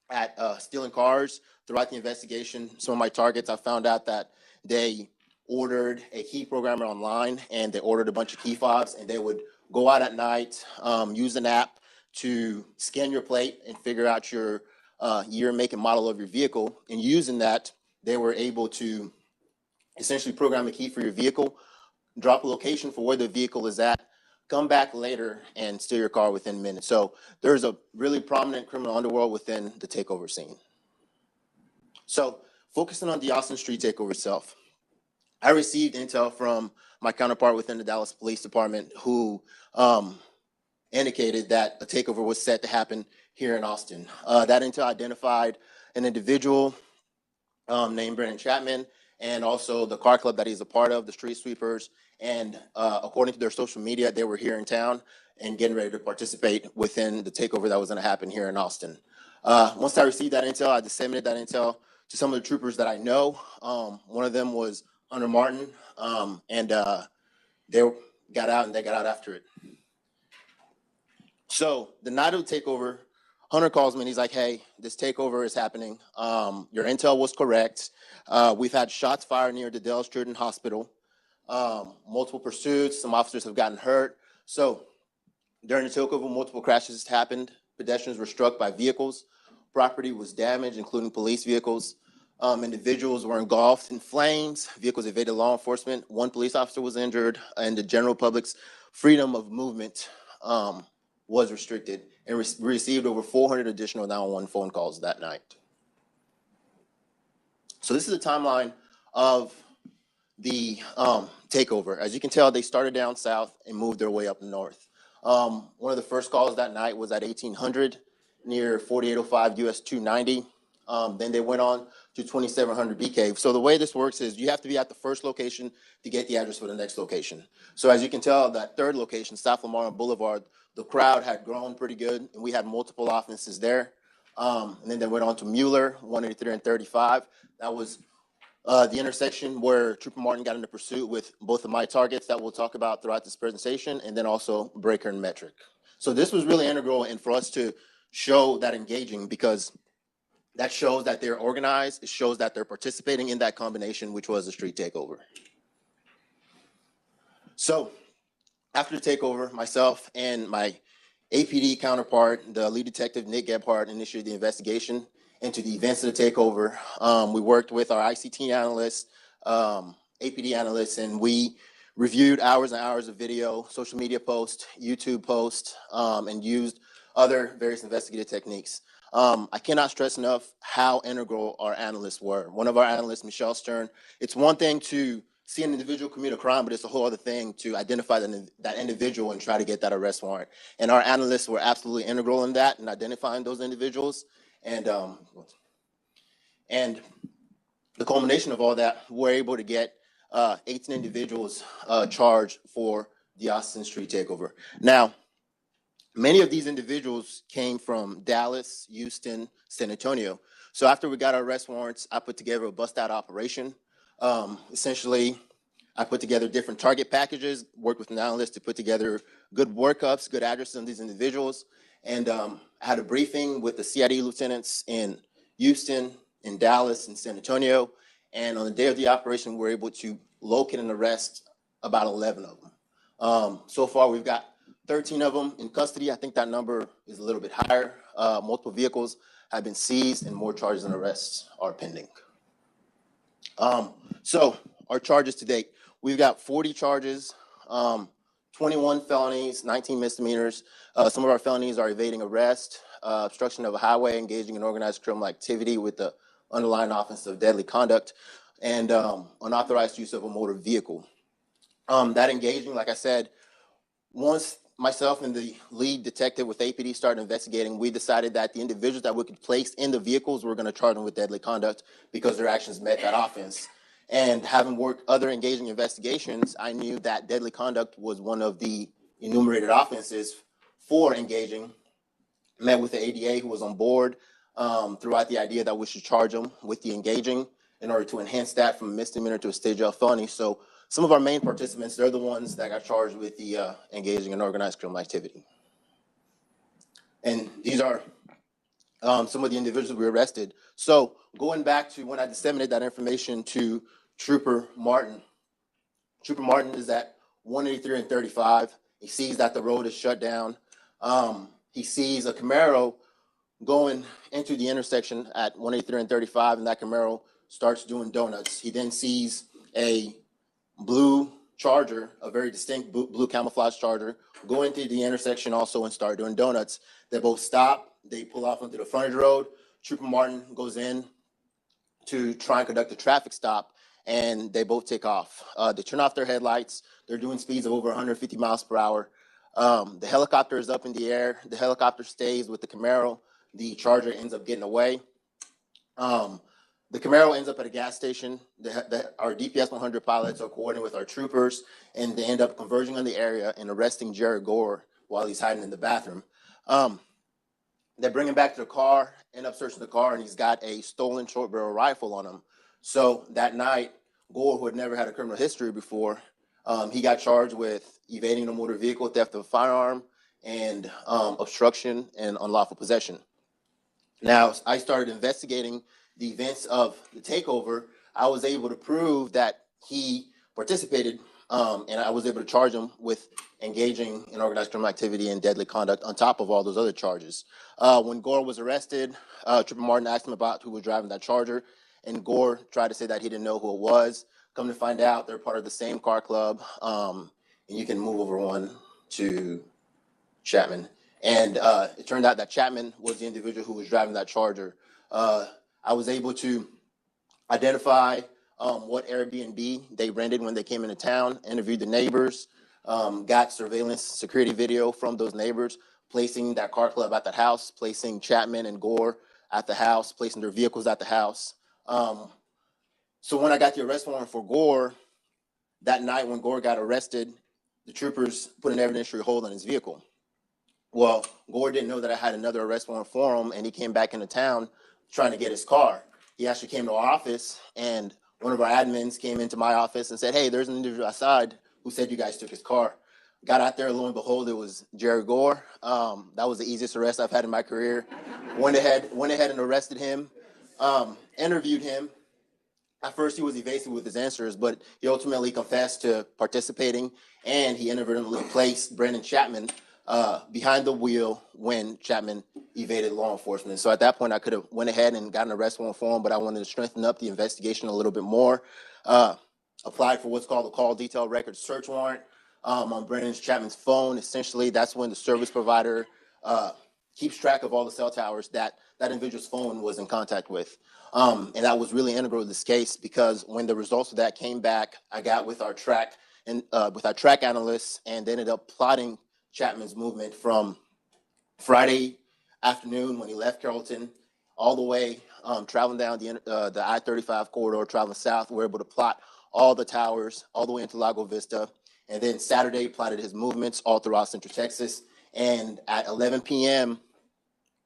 at stealing cars. Throughout the investigation, some of my targets, I found out that they ordered a key programmer online, and they ordered a bunch of key fobs, and they would go out at night, use an app to scan your plate and figure out your year, make, and model of your vehicle. And using that, they were able to essentially program a key for your vehicle, drop a location for where the vehicle is at, come back later and steal your car within minutes. So there's a really prominent criminal underworld within the takeover scene. So focusing on the Austin Street takeover itself, I received intel from my counterpart within the Dallas Police Department who indicated that a takeover was set to happen here in Austin. That intel identified an individual named Brennan Chapman, and also the car club that he's a part of, the Street Sweepers. And according to their social media, they were here in town and getting ready to participate within the takeover that was going to happen here in Austin. Once I received that intel, I disseminated that intel to some of the troopers that I know. One of them was Hunter Martin, and they got out, and they got out after it. So the night of the takeover, Hunter calls me and he's like, "Hey, this takeover is happening. Your intel was correct. We've had shots fired near the Dallas Children's Hospital. Multiple pursuits. Some officers have gotten hurt. So during the takeover, multiple crashes happened. Pedestrians were struck by vehicles. Property was damaged, including police vehicles. Individuals were engulfed in flames. Vehicles evaded law enforcement. One police officer was injured, and the general public's freedom of movement was restricted, and received over 400 additional 911 phone calls that night." So this is a timeline of the takeover. As you can tell, they started down south and moved their way up north. One of the first calls that night was at 1800 near 4805 US 290. Then they went on to 2700 B Cave. So the way this works is you have to be at the first location to get the address for the next location. So as you can tell, that third location, South Lamar Boulevard, the crowd had grown pretty good, and we had multiple offenses there. And then they went on to Mueller, 183 and 35. That was the intersection where Trooper Martin got into pursuit with both of my targets that we'll talk about throughout this presentation, and then also Breaker and Metric. So this was really integral, and for us to show that engaging, because that shows that they're organized. It shows that they're participating in that combination, which was a street takeover. So after the takeover, myself and my APD counterpart, the lead detective, Nick Gebhardt, initiated the investigation into the events of the takeover. We worked with our ICT analysts, APD analysts, and we reviewed hours and hours of video, social media posts, YouTube posts, and used other various investigative techniques. I cannot stress enough how integral our analysts were. One of our analysts, Michelle Stern, it's one thing to see an individual commit a crime, but it's a whole other thing to identify that individual and try to get that arrest warrant. And our analysts were absolutely integral in that and identifying those individuals. And the culmination of all that, we're able to get 18 individuals charged for the Austin Street takeover. Now, many of these individuals came from Dallas, Houston, San Antonio. So after we got our arrest warrants, I put together a bust-out operation. Essentially, I put together different target packages, worked with an analyst to put together good workups, good addresses on these individuals, and I had a briefing with the CID lieutenants in Houston, in Dallas, and San Antonio. And on the day of the operation, we were able to locate and arrest about 11 of them. So far, we've got 13 of them in custody. I think that number is a little bit higher. Multiple vehicles have been seized and more charges and arrests are pending. So our charges to date, we've got 40 charges, 21 felonies, 19 misdemeanors. Some of our felonies are evading arrest, obstruction of a highway, engaging in organized criminal activity with the underlying offense of deadly conduct, and unauthorized use of a motor vehicle. That engaging, like I said, once myself and the lead detective with APD started investigating, we decided that the individuals that we could place in the vehicles were going to charge them with deadly conduct because their actions met that offense. And having worked other engaging investigations, I knew that deadly conduct was one of the enumerated offenses for engaging. Met with the ADA who was on board throughout the idea that we should charge them with the engaging in order to enhance that from a misdemeanor to a stage L felony. So some of our main participants, they're the ones that got charged with the engaging in organized criminal activity. And these are some of the individuals we arrested. So going back to when I disseminated that information to Trooper Martin is at 183 and 35. He sees that the road is shut down. He sees a Camaro going into the intersection at 183 and 35, and that Camaro starts doing donuts. He then sees a blue Charger, a very distinct blue camouflage Charger, go into the intersection also and start doing donuts. They both stop. They pull off onto the front of the road. Trooper Martin goes in to try and conduct a traffic stop, and they both take off. They turn off their headlights. They're doing speeds of over 150 miles per hour. The helicopter is up in the air. The helicopter stays with the Camaro. The Charger ends up getting away. The Camaro ends up at a gas station. Our DPS 100 pilots are coordinating with our troopers, and they end up converging on the area and arresting Jared Gore while he's hiding in the bathroom. They bring him back to the car, end up searching the car, and he's got a stolen short barrel rifle on him. So that night, Gore, who had never had a criminal history before, he got charged with evading a motor vehicle, theft of a firearm, and obstruction and unlawful possession. Now, I started investigating the events of the takeover. I was able to prove that he participated, and I was able to charge him with engaging in organized criminal activity and deadly conduct on top of all those other charges. When Gore was arrested, Trooper Martin asked him about who was driving that Charger, and Gore tried to say that he didn't know who it was. Come to find out, they're part of the same car club, and you can move over one to Chapman. And it turned out that Chapman was the individual who was driving that Charger. I was able to identify what Airbnb they rented when they came into town, interviewed the neighbors, got surveillance security video from those neighbors, placing that car club at the house, placing Chapman and Gore at the house, placing their vehicles at the house. So when I got the arrest warrant for Gore, that night when Gore got arrested, the troopers put an evidentiary hold on his vehicle. Well, Gore didn't know that I had another arrest warrant for him, and he came back into town trying to get his car. He actually came to our office, and one of our admins came into my office and said, "Hey, there's an individual outside who said you guys took his car." Got out there, lo and behold, it was Jared Gore. That was the easiest arrest I've had in my career. Went ahead and arrested him, interviewed him. At first, he was evasive with his answers, but he ultimately confessed to participating, and he inadvertently placed Brandon Chapman behind the wheel when Chapman evaded law enforcement. So at that point, I could have went ahead and got an arrest warrant for him, but I wanted to strengthen up the investigation a little bit more. Applied for what's called a call detail record search warrant on Brandon Chapman's phone. Essentially, that's when the service provider keeps track of all the cell towers that that individual's phone was in contact with. And that was really integral to this case because when the results of that came back, I got with our track analysts and they ended up plotting Chapman's movement from Friday afternoon when he left Carrollton all the way traveling down the I-35 corridor, traveling south. We were able to plot all the towers, all the way into Lago Vista. And then Saturday, plotted his movements all throughout Central Texas. And at 11 p.m.,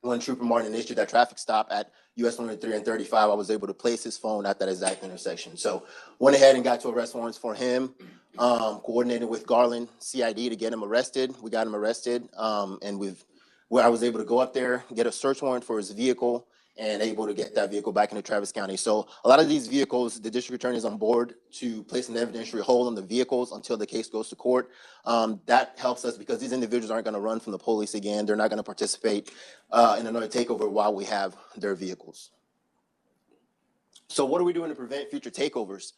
when Trooper Martin issued that traffic stop at US 103 and 35, I was able to place his phone at that exact intersection. So went ahead and got 2 arrest warrants for him, coordinated with Garland CID to get him arrested. We got him arrested, and where I was able to go up there, get a search warrant for his vehicle, and able to get that vehicle back into Travis County. So a lot of these vehicles, the district attorney is on board to place an evidentiary hold on the vehicles until the case goes to court. That helps us because these individuals aren't going to run from the police again. They're not going to participate in another takeover while we have their vehicles. So what are we doing to prevent future takeovers?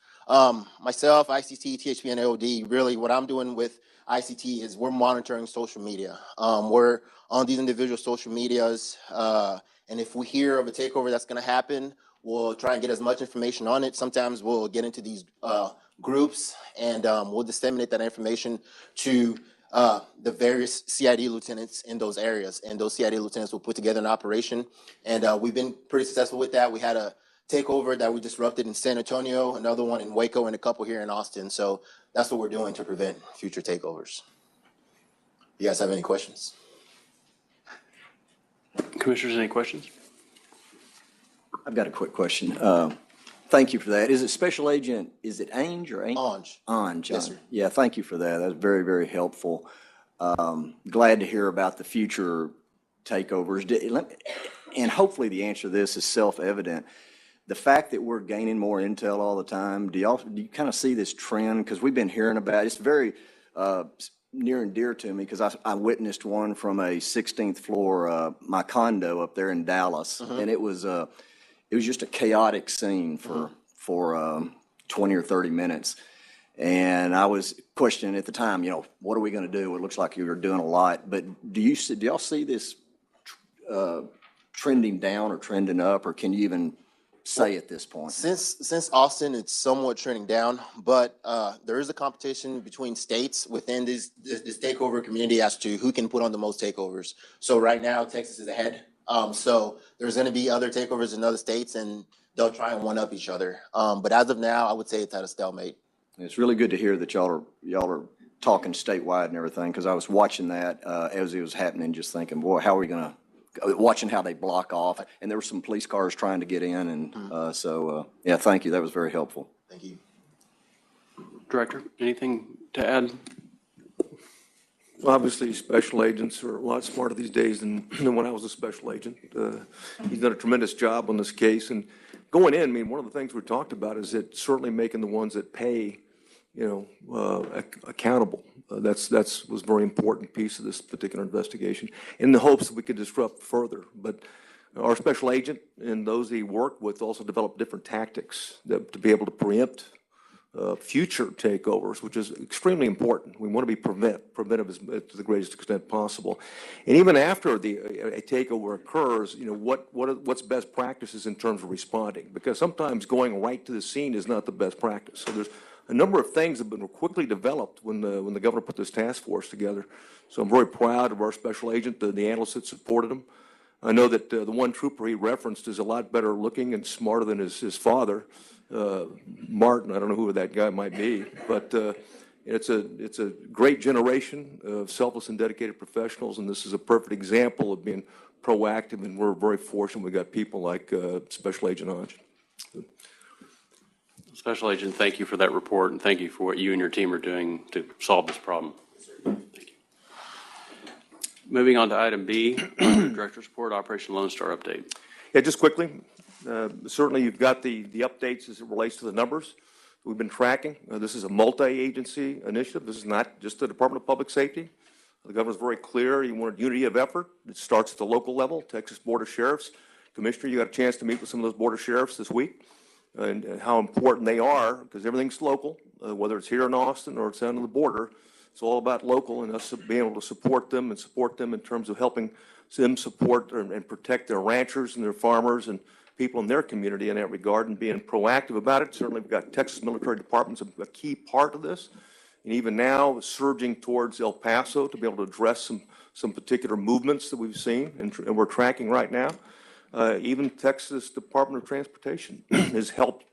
Myself, ICT, THP, and AOD, really what I'm doing with ICT is we're monitoring social media. We're on these individual social medias, and if we hear of a takeover that's going to happen, we'll try and get as much information on it. Sometimes we'll get into these groups and we'll disseminate that information to the various CID lieutenants in those areas. And those CID lieutenants will put together an operation. And we've been pretty successful with that. We had a takeover that we disrupted in San Antonio, another one in Waco, and a couple here in Austin. So that's what we're doing to prevent future takeovers. You guys have any questions? Commissioners, any questions? I've got a quick question. Thank you for that. Is it Special Agent, is it Ange or Ange? Ange. Ange. Yes, sir. Yeah, thank you for that. That's very, very helpful. Glad to hear about the future takeovers. And hopefully the answer to this is self-evident. The fact that we're gaining more intel all the time, do you kind of see this trend? Because we've been hearing about it. It's very near and dear to me because I witnessed one from a 16th floor, my condo up there in Dallas, and it was just a chaotic scene for 20 or 30 minutes. And I was questioning at the time, what are we going to do? It looks like you're doing a lot, but do y'all see this trending down or trending up, or can you even say at this point? Since Austin, it's somewhat trending down, but there is a competition between states within this takeover community as to who can put on the most takeovers. So right now, Texas is ahead. So there's going to be other takeovers in other states, and they'll try and one-up each other. But as of now, I would say it's at a stalemate. It's really good to hear that y'all are talking statewide and everything, because I was watching that as it was happening, just thinking, boy, how are we going to? Watching how they block off, and there were some police cars trying to get in, and yeah, thank you. That was very helpful. Thank you. Director, anything to add? Well, obviously, special agents are a lot smarter these days than when I was a special agent. He's done a tremendous job on this case. And going in, I mean, one of the things we talked about is that certainly making the ones that pay, accountable. That's was a very important piece of this particular investigation, in the hopes that we could disrupt further. But our special agent and those he worked with also developed different tactics to be able to preempt future takeovers, which is extremely important. We want to be preventive to the greatest extent possible. And even after a takeover occurs, what's best practices in terms of responding? Because sometimes going right to the scene is not the best practice. So there's a number of things have been quickly developed when the governor put this task force together. So I'm very proud of our special agent, the analysts that supported him. I know that the one trooper he referenced is a lot better looking and smarter than his father, Martin. I don't know who that guy might be, but it's a great generation of selfless and dedicated professionals, and this is a perfect example of being proactive, and we're very fortunate we got people like Special Agent Ange. Special Agent, thank you for that report, and thank you for what you and your team are doing to solve this problem. Thank you. Moving on to item B, Director's Report, Operation Lone Star Update. Yeah, just quickly, certainly you've got the updates as it relates to the numbers we've been tracking. This is a multi-agency initiative. This is not just the Department of Public Safety. The governor's very clear. He wanted unity of effort. It starts at the local level. Texas Board of Sheriffs. Commissioner, you got a chance to meet with some of those Board of Sheriffs this week. And how important they are, because everything's local, whether it's here in Austin or it's down on the border. It's all about local and us being able to support them in terms of helping them support and protect their ranchers and their farmers and people in their community in that regard, and being proactive about it. Certainly we've got Texas Military Department's a key part of this. And even now surging towards El Paso to be able to address some particular movements that we've seen and we're tracking right now. Even Texas Department of Transportation has helped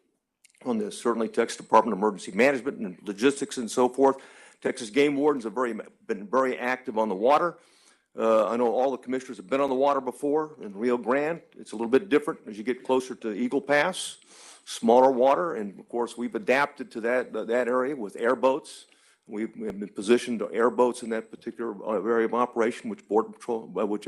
on this. Certainly Texas Department of Emergency Management and Logistics and so forth. Texas Game Wardens have been very active on the water. I know all the commissioners have been on the water before in Rio Grande. It's a little bit different as you get closer to Eagle Pass, smaller water, and of course we've adapted to that area with airboats. We've been positioned to airboats in that particular area of operation, which Border Patrol, which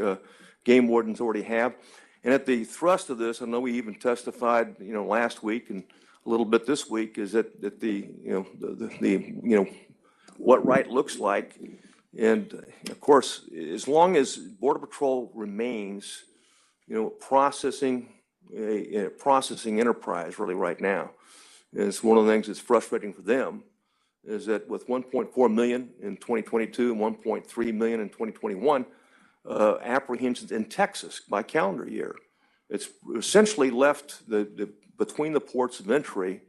game wardens already have. And at the thrust of this, I know we even testified, last week and a little bit this week, is that what right looks like. And of course, as long as Border Patrol remains, processing enterprise really right now, is one of the things that's frustrating for them, is that with 1.4 million in 2022 and 1.3 million in 2021 apprehensions in Texas by calendar year, it's essentially left between the ports of entry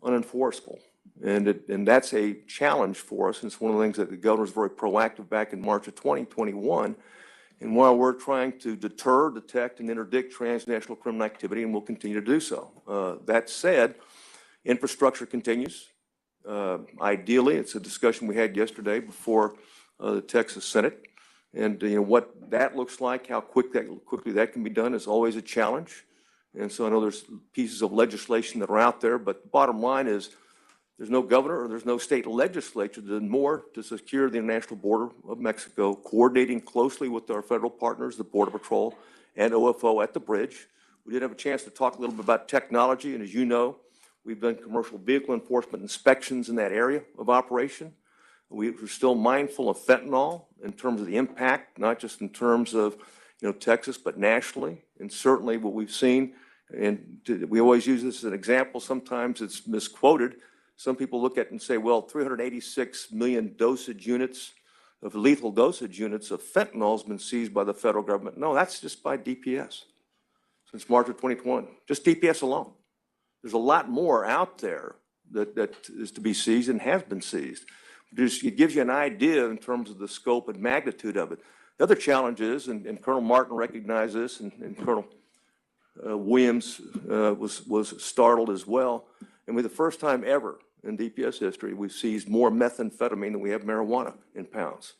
unenforceable. And that's a challenge for us. And it's one of the things that the governor was very proactive back in March of 2021. And while we're trying to deter, detect, and interdict transnational criminal activity, and we'll continue to do so. That said, infrastructure continues. Ideally, it's a discussion we had yesterday before the Texas Senate. And what that looks like, how quickly that can be done is always a challenge. And so I know there's pieces of legislation that are out there, but the bottom line is there's no governor or there's no state legislature that did more to secure the international border of Mexico, coordinating closely with our federal partners, the Border Patrol and OFO at the bridge. We did have a chance to talk a little bit about technology, and as you know, we've done commercial vehicle enforcement inspections in that area of operation. We're still mindful of fentanyl in terms of the impact, not just in terms of Texas, but nationally. And certainly what we've seen, and we always use this as an example, sometimes it's misquoted. Some people look at it and say, well, 386 million dosage units of lethal dosage units of fentanyl has been seized by the federal government. No, that's just by DPS since March of 2021, just DPS alone. There's a lot more out there that is to be seized and has been seized. It gives you an idea in terms of the scope and magnitude of it. The other challenge is, and Colonel Martin recognized this, and Colonel Williams was startled as well, and for the first time ever in DPS history, we've seized more methamphetamine than we have marijuana in pounds.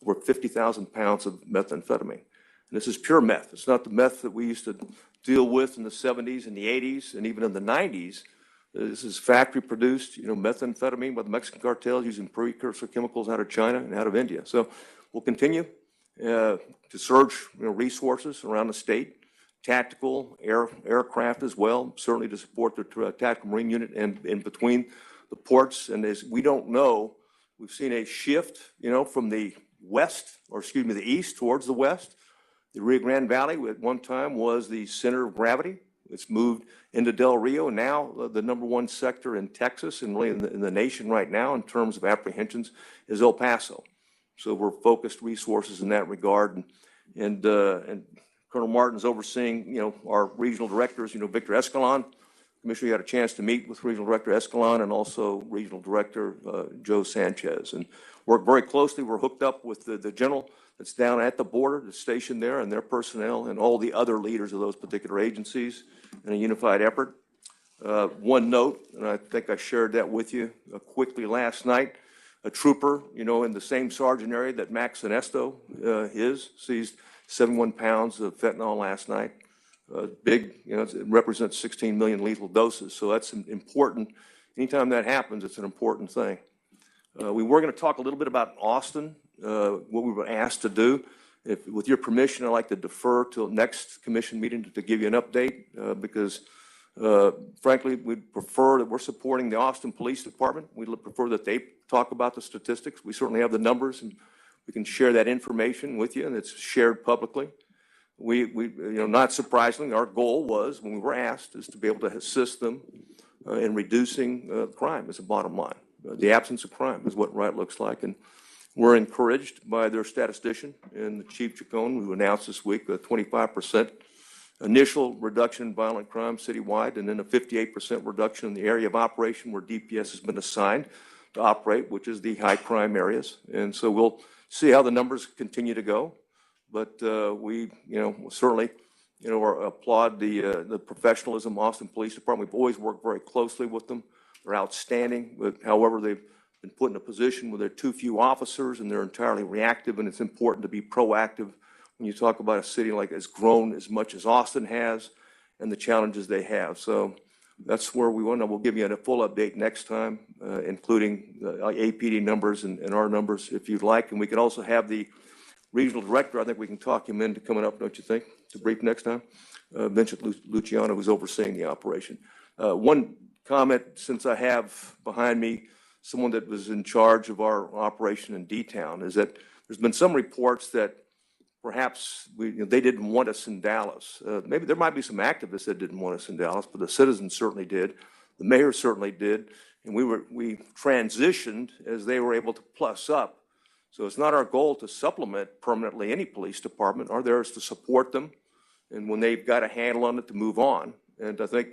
Over 50,000 pounds of methamphetamine. And this is pure meth. It's not the meth that we used to deal with in the 70s and the 80s and even in the 90s. This is factory-produced, methamphetamine by the Mexican cartels using precursor chemicals out of China and out of India. So we'll continue to surge resources around the state, tactical aircraft as well, certainly to support the tactical marine unit and in between the ports. And as we don't know, we've seen a shift, from the the east towards the west. The Rio Grande Valley at one time was the center of gravity. It's moved into Del Rio, and now the #1 sector in Texas and really in the nation right now in terms of apprehensions is El Paso. So we're focused resources in that regard, and Colonel Martin's overseeing, our regional directors, Victor Escalon. Commissioner, you had a chance to meet with Regional Director Escalon and also Regional Director Joe Sanchez, and work very closely. We're hooked up with the general that's down at the border, that's stationed there, and their personnel and all the other leaders of those particular agencies in a unified effort. One note, and I think I shared that with you quickly last night, a trooper, in the same sergeant area that Max Sinesto seized 71 pounds of fentanyl last night. Big, it represents 16 million lethal doses, so that's important. Anytime that happens, it's an important thing. We were going to talk a little bit about Austin, what we were asked to do. With your permission, I'd like to defer till next commission meeting to give you an update because, frankly, we'd prefer that we're supporting the Austin Police Department. We'd prefer that they talk about the statistics. We certainly have the numbers, and we can share that information with you, and it's shared publicly. We not surprisingly, our goal was, when we were asked, is to be able to assist them in reducing crime as a bottom line. The absence of crime is what right looks like, and we're encouraged by their statistician and the Chief Chacon, who announced this week a 25% initial reduction in violent crime citywide, and then a 58% reduction in the area of operation where DPS has been assigned to operate, which is the high crime areas. And so we'll see how the numbers continue to go. But we, certainly or applaud the professionalism of Austin Police Department. We've always worked very closely with them. They're outstanding, but however, they've been put in a position where there are too few officers and they're entirely reactive, and it's important to be proactive when you talk about a city like has grown as much as Austin has and the challenges they have. So that's where we want to. We'll give you a full update next time, including APD numbers and our numbers if you'd like. And we can also have the regional director, I think we can talk him into coming up, don't you think, to brief next time? Vincent Luciano, who's overseeing the operation. One comment, since I have behind me someone that was in charge of our operation in D-Town, is that there's been some reports that perhaps they didn't want us in Dallas. Maybe there might be some activists that didn't want us in Dallas, but the citizens certainly did. The mayor certainly did. And we transitioned as they were able to plus up. So it's not our goal to supplement permanently any police department. Our there is to support them. And when they've got a handle on it, to move on. And I think,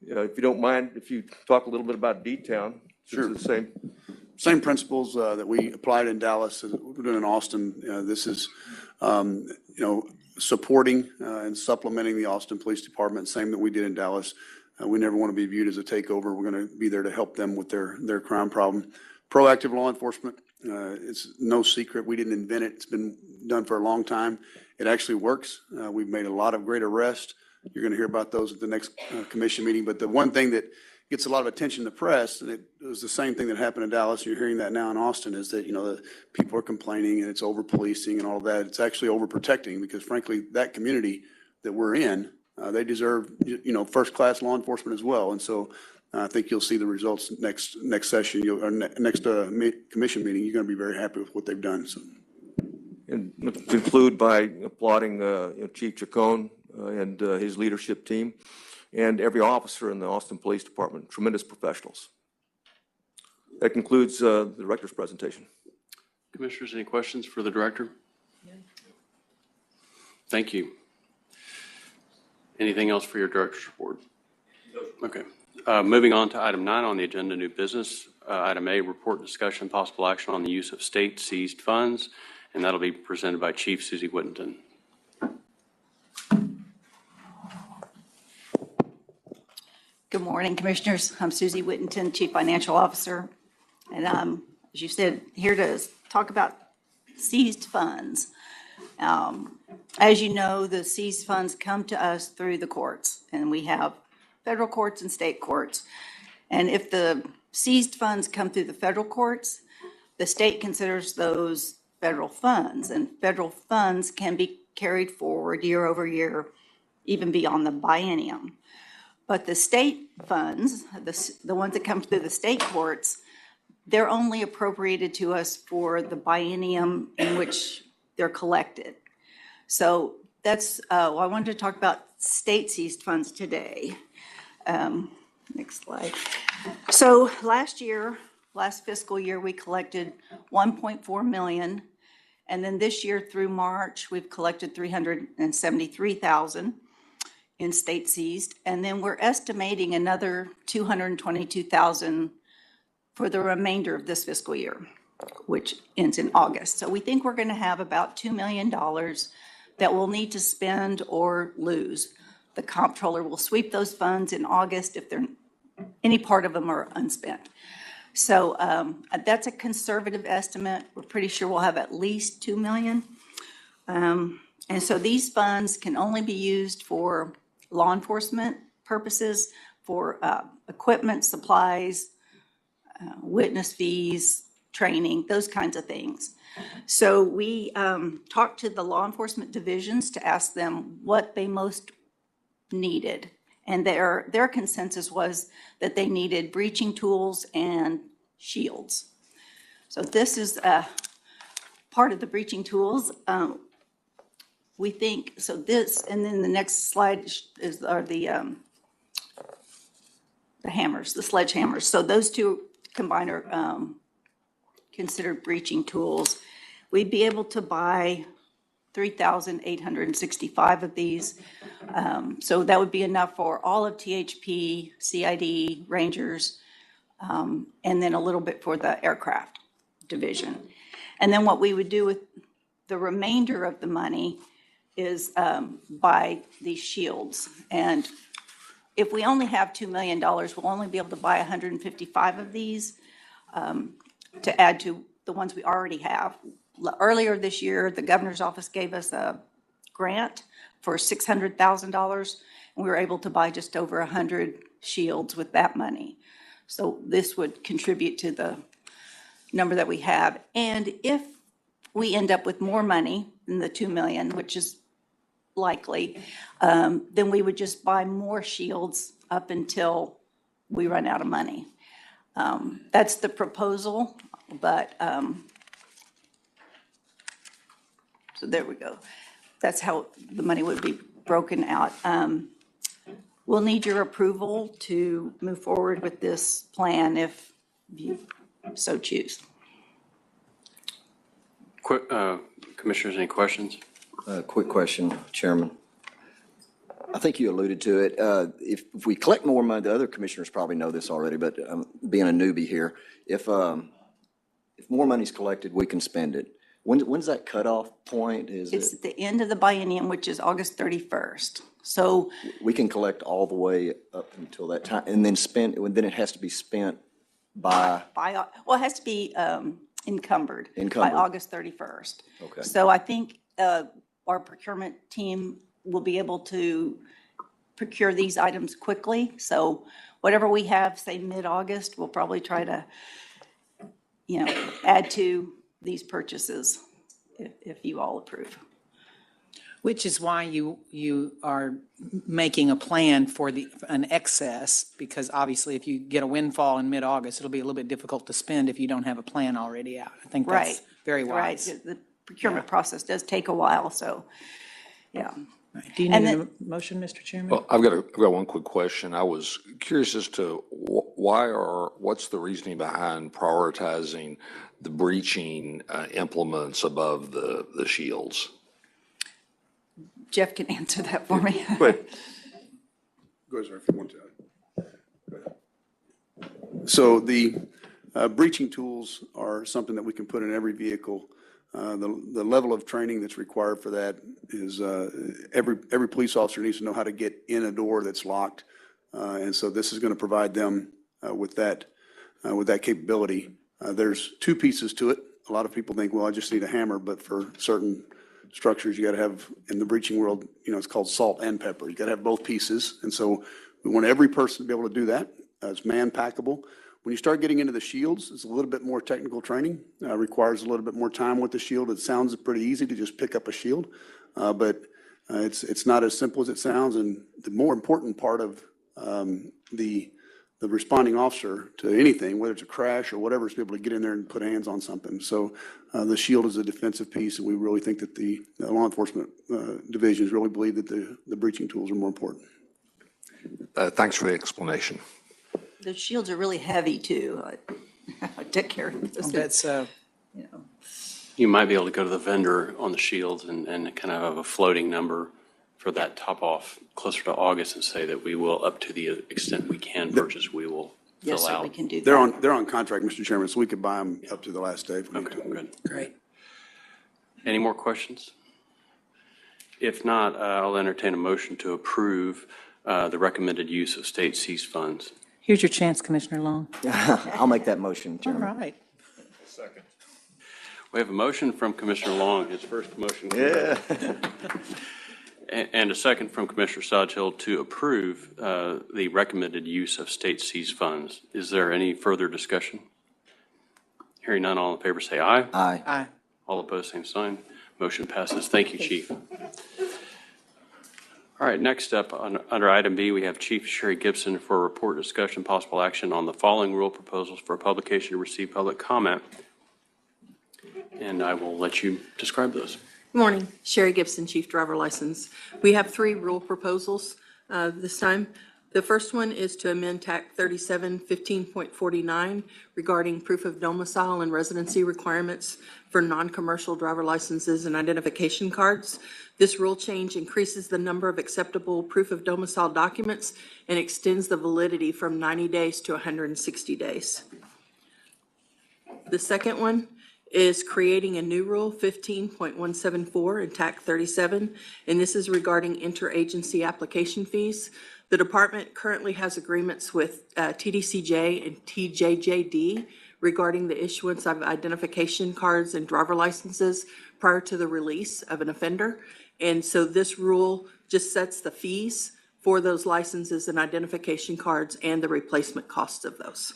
if you don't mind, if you talk a little bit about D-Town. Sure. It's the Same principles that we applied in Dallas as we're doing in Austin. This is, supporting and supplementing the Austin Police Department, same that we did in Dallas. We never want to be viewed as a takeover. We're going to be there to help them with their crime problem. Proactive law enforcement, it's no secret. We didn't invent it. It's been done for a long time. It actually works. We've made a lot of great arrests. You're going to hear about those at the next commission meeting. But the one thing that gets a lot of attention in the press, and it was the same thing that happened in Dallas, you're hearing that now in Austin, is that, the people are complaining and it's over policing and all of that. It's actually over protecting, because frankly, that community that we're in, they deserve, first class law enforcement as well. And so I think you'll see the results next session, next commission meeting. You're going to be very happy with what they've done. So. And conclude by applauding Chief Chacon and his leadership team and every officer in the Austin Police Department, tremendous professionals. That concludes the director's presentation. Commissioners, any questions for the director? Thank you. Anything else for your director's report? Okay. Moving on to item 9 on the agenda, new business. Item A, report discussion, possible action on the use of state seized funds, and that'll be presented by Chief Susie Whittington. Good morning, Commissioners. I'm Susie Whittington, Chief Financial Officer. And as you said, here to talk about seized funds. As you know, the seized funds come to us through the courts, and we have federal courts and state courts. And if the seized funds come through the federal courts, the state considers those federal funds, and federal funds can be carried forward year over year, even beyond the biennium. But the state funds, the ones that come through the state courts, they're only appropriated to us for the biennium in which they're collected. So that's, I wanted to talk about state seized funds today. Next slide. So last fiscal year, we collected 1.4 million. And then this year through March, we've collected 373,000 in state seized. And then we're estimating another 222,000 for the remainder of this fiscal year, which ends in August. So we think we're going to have about $2 million that we'll need to spend or lose. The comptroller will sweep those funds in August if any part of them are unspent. So that's a conservative estimate. We're pretty sure we'll have at least 2 million. And so these funds can only be used for law enforcement purposes, for equipment, supplies, witness fees, training, those kinds of things. So we talked to the law enforcement divisions to ask them what they most needed. And their consensus was that they needed breaching tools and shields. So this is part of the breaching tools. We think, so this, and then the next slide are the hammers, the sledgehammers. So those two combined are considered breaching tools. We'd be able to buy 3,865 of these. So that would be enough for all of THP, CID, Rangers, and then a little bit for the aircraft division. And then what we would do with the remainder of the money is buy these shields. And if we only have $2 million, we'll only be able to buy 155 of these to add to the ones we already have. Earlier this year, the governor's office gave us a grant for $600,000, and we were able to buy just over 100 shields with that money. So this would contribute to the number that we have. And if we end up with more money than the 2 million, which is likely, then we would just buy more shields up until we run out of money. That's the proposal, but, so there we go. That's how the money would be broken out. We'll need your approval to move forward with this plan if you so choose. Commissioners, any questions? Quick question, Chairman. I think you alluded to it. If we collect more money, the other commissioners probably know this already, but being a newbie here, if more money's collected, we can spend it. When's that cutoff point? It's at the end of the biennium, which is August 31st. So we can collect all the way up until that time and then spend, then it has to be spent by? Well, it has to be encumbered by August 31st. Okay. So I think our procurement team will be able to procure these items quickly. So whatever we have, say mid-August, we'll probably try to, add to these purchases if you all approve. Which is why you are making a plan for an excess, because obviously if you get a windfall in mid-August, it'll be a little bit difficult to spend if you don't have a plan already out. I think that's very wise. Right. The procurement process does take a while, so, yeah. Do you need a motion, Mr. Chairman? Well, I've got one quick question. I was curious as to what's the reasoning behind prioritizing the breaching implements above the shields? Jeff can answer that for me. Go ahead, sir, if you want to. Go ahead. So the breaching tools are something that we can put in every vehicle. The level of training that's required for that is every police officer needs to know how to get in a door that's locked. And so this is going to provide them with that capability. There's two pieces to it. A lot of people think, well, I just need a hammer, but for certain structures, you got to have, in the breaching world, it's called salt and pepper. You got to have both pieces. And so we want every person to be able to do that. It's man-packable. When you start getting into the shields, it's a little bit more technical training, requires a little bit more time with the shield. It sounds pretty easy to just pick up a shield, but it's not as simple as it sounds. And the more important part of the responding officer to anything, whether it's a crash or whatever, is to be able to get in there and put hands on something. So the shield is a defensive piece, and we really think that the law enforcement divisions really believe that the breaching tools are more important. Thanks for the explanation. The shields are really heavy too. I took care of this. That's, You might be able to go to the vendor on the shields and kind of have a floating number for that top off closer to August and say that we will, up to the extent we can purchase, we will Yes, fill sir, out. we can do that. They're on contract, Mr. Chairman, so we could buy them up to the last day. Okay, good. great. Any more questions? If not, I'll entertain a motion to approve the recommended use of state seized funds. Here's your chance, Commissioner Long. I'll make that motion, All Chairman. right. Second. We have a motion from Commissioner Long, his first motion. Yeah. And a second from Commissioner Sodhill to approve the recommended use of state seized funds. Is there any further discussion? Hearing none, all in favor say aye. Aye. Aye. All opposed, same sign. Motion passes. Thank you, Chief. All right, next up, under item B, we have Chief Sherry Gibson for a report, discussion, possible action on the following rule proposals for publication to receive public comment. And I will let you describe those. Good morning, Sherry Gibson, Chief Driver License. We have 3 rule proposals this time. The first one is to amend TAC 3715.49 regarding proof of domicile and residency requirements for non-commercial driver licenses and identification cards. This rule change increases the number of acceptable proof of domicile documents and extends the validity from 90 days to 160 days. The second one is creating a new rule, 15.174 in TAC 37, and this is regarding interagency application fees. The department currently has agreements with TDCJ and TJJD regarding the issuance of identification cards and driver licenses prior to the release of an offender. And so this rule just sets the fees for those licenses and identification cards and the replacement costs of those.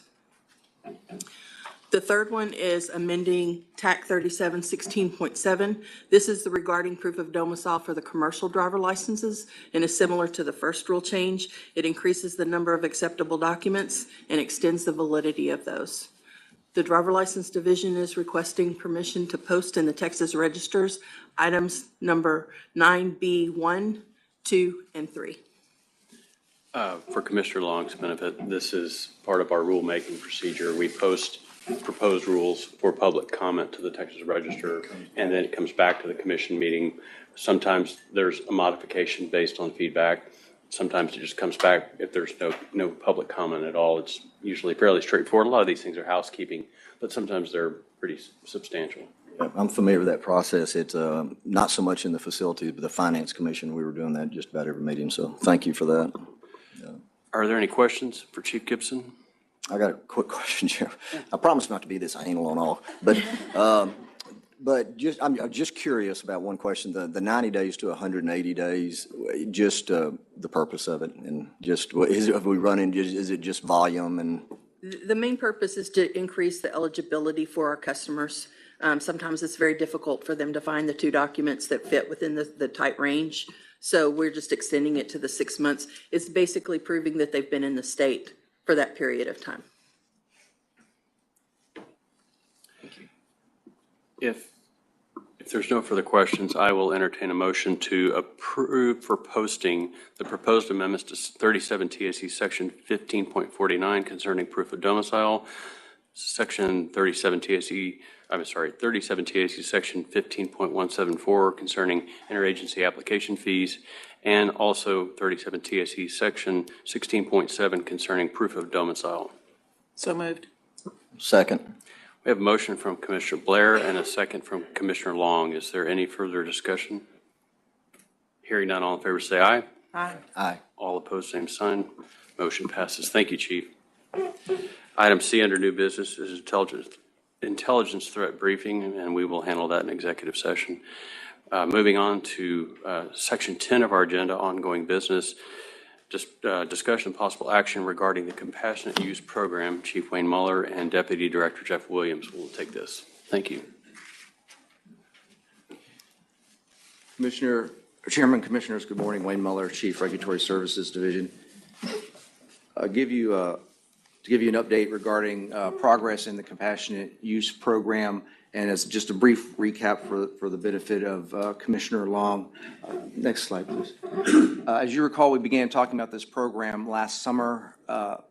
The third one is amending TAC 37 16.7. This is the regarding proof of domicile for the commercial driver licenses and is similar to the first rule change. It increases the number of acceptable documents and extends the validity of those. The Driver License Division is requesting permission to post in the Texas Registers items number 9B1, 2, and 3. For Commissioner Long's benefit, this is part of our rulemaking procedure. We post proposed rules for public comment to the Texas Register, and then it comes back to the commission meeting. Sometimes there's a modification based on feedback. Sometimes it just comes back if there's no public comment at all. It's usually fairly straightforward. A lot of these things are housekeeping, but sometimes they're pretty substantial. I'm familiar with that process. It's not so much in the facilities, but the Finance Commission, we were doing that just about every meeting, so thank you for that. Are there any questions for Chief Gibson? I got a quick question, Sheriff. I promise not to be this anal on all, but I'm just curious about one question. The 90 days to 180 days, just the purpose of it, and just is it just volume and? The main purpose is to increase the eligibility for our customers. Sometimes it's very difficult for them to find the two documents that fit within the tight range. So we're just extending it to the 6 months. It's basically proving that they've been in the state for that period of time. If there's no further questions, I will entertain a motion to approve for posting the proposed amendments to 37 TSC Section 15.49 concerning proof of domicile, Section 37 TSC Section 15.174 concerning interagency application fees, and also 37 TSC Section 16.7 concerning proof of domicile. So moved. Second. We have a motion from Commissioner Blair and a second from Commissioner Long. Is there any further discussion? Hearing none, all in favor say aye. Aye. Aye. All opposed, same sign. Motion passes. Thank you, Chief. Item C under new business is intelligence threat briefing, and we will handle that in executive session. Moving on to Section 10 of our agenda, ongoing business. Discussion and possible action regarding the Compassionate Use Program. Chief Wayne Muller and Deputy Director Jeff Williams will take this. Thank you. Chairman, Commissioners, good morning. Wayne Muller, Chief Regulatory Services Division. To give you an update regarding progress in the Compassionate Use Program, and as just a brief recap for the benefit of Commissioner Long. Next slide, please. As you recall, we began talking about this program last summer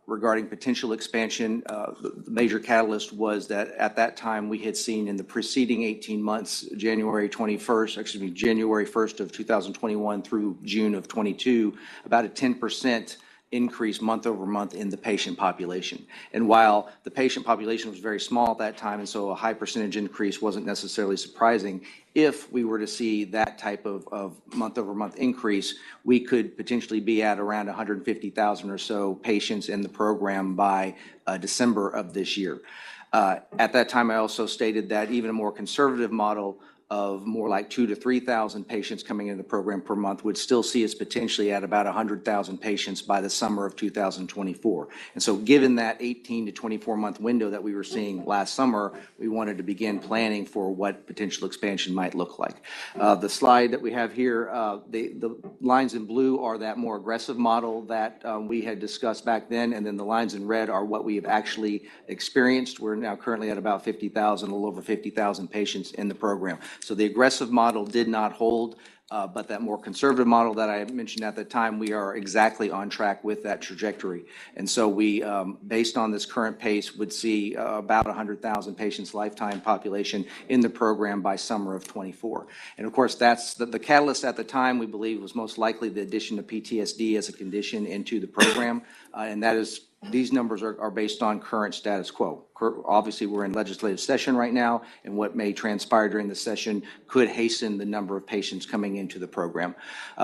regarding potential expansion. The major catalyst was that at that time we had seen in the preceding 18 months, January 1st of 2021 through June of 22, about a 10% increase month over month in the patient population. And while the patient population was very small at that time, and so a high percentage increase wasn't necessarily surprising, if we were to see that type of month over month increase, we could potentially be at around 150,000 or so patients in the program by December of this year. At that time, I also stated that even a more conservative model of more like 2,000 to 3,000 patients coming into the program per month would still see us potentially at about 100,000 patients by the summer of 2024. And so given that 18 to 24 month window that we were seeing last summer, we wanted to begin planning for what potential expansion might look like. The slide that we have here, the lines in blue are that more aggressive model that we had discussed back then, and then the lines in red are what we have actually experienced. We're now currently at about 50,000, a little over 50,000 patients in the program. So the aggressive model did not hold, but that more conservative model that I mentioned at the time, we are exactly on track with that trajectory. And so we, based on this current pace, would see about 100,000 patients lifetime population in the program by summer of 24. And of course, that's the catalyst at the time, we believe, was most likely the addition of PTSD as a condition into the program. And that is these numbers are based on current status quo. Obviously, we're in legislative session right now, and what may transpire during the session could hasten the number of patients coming into the program.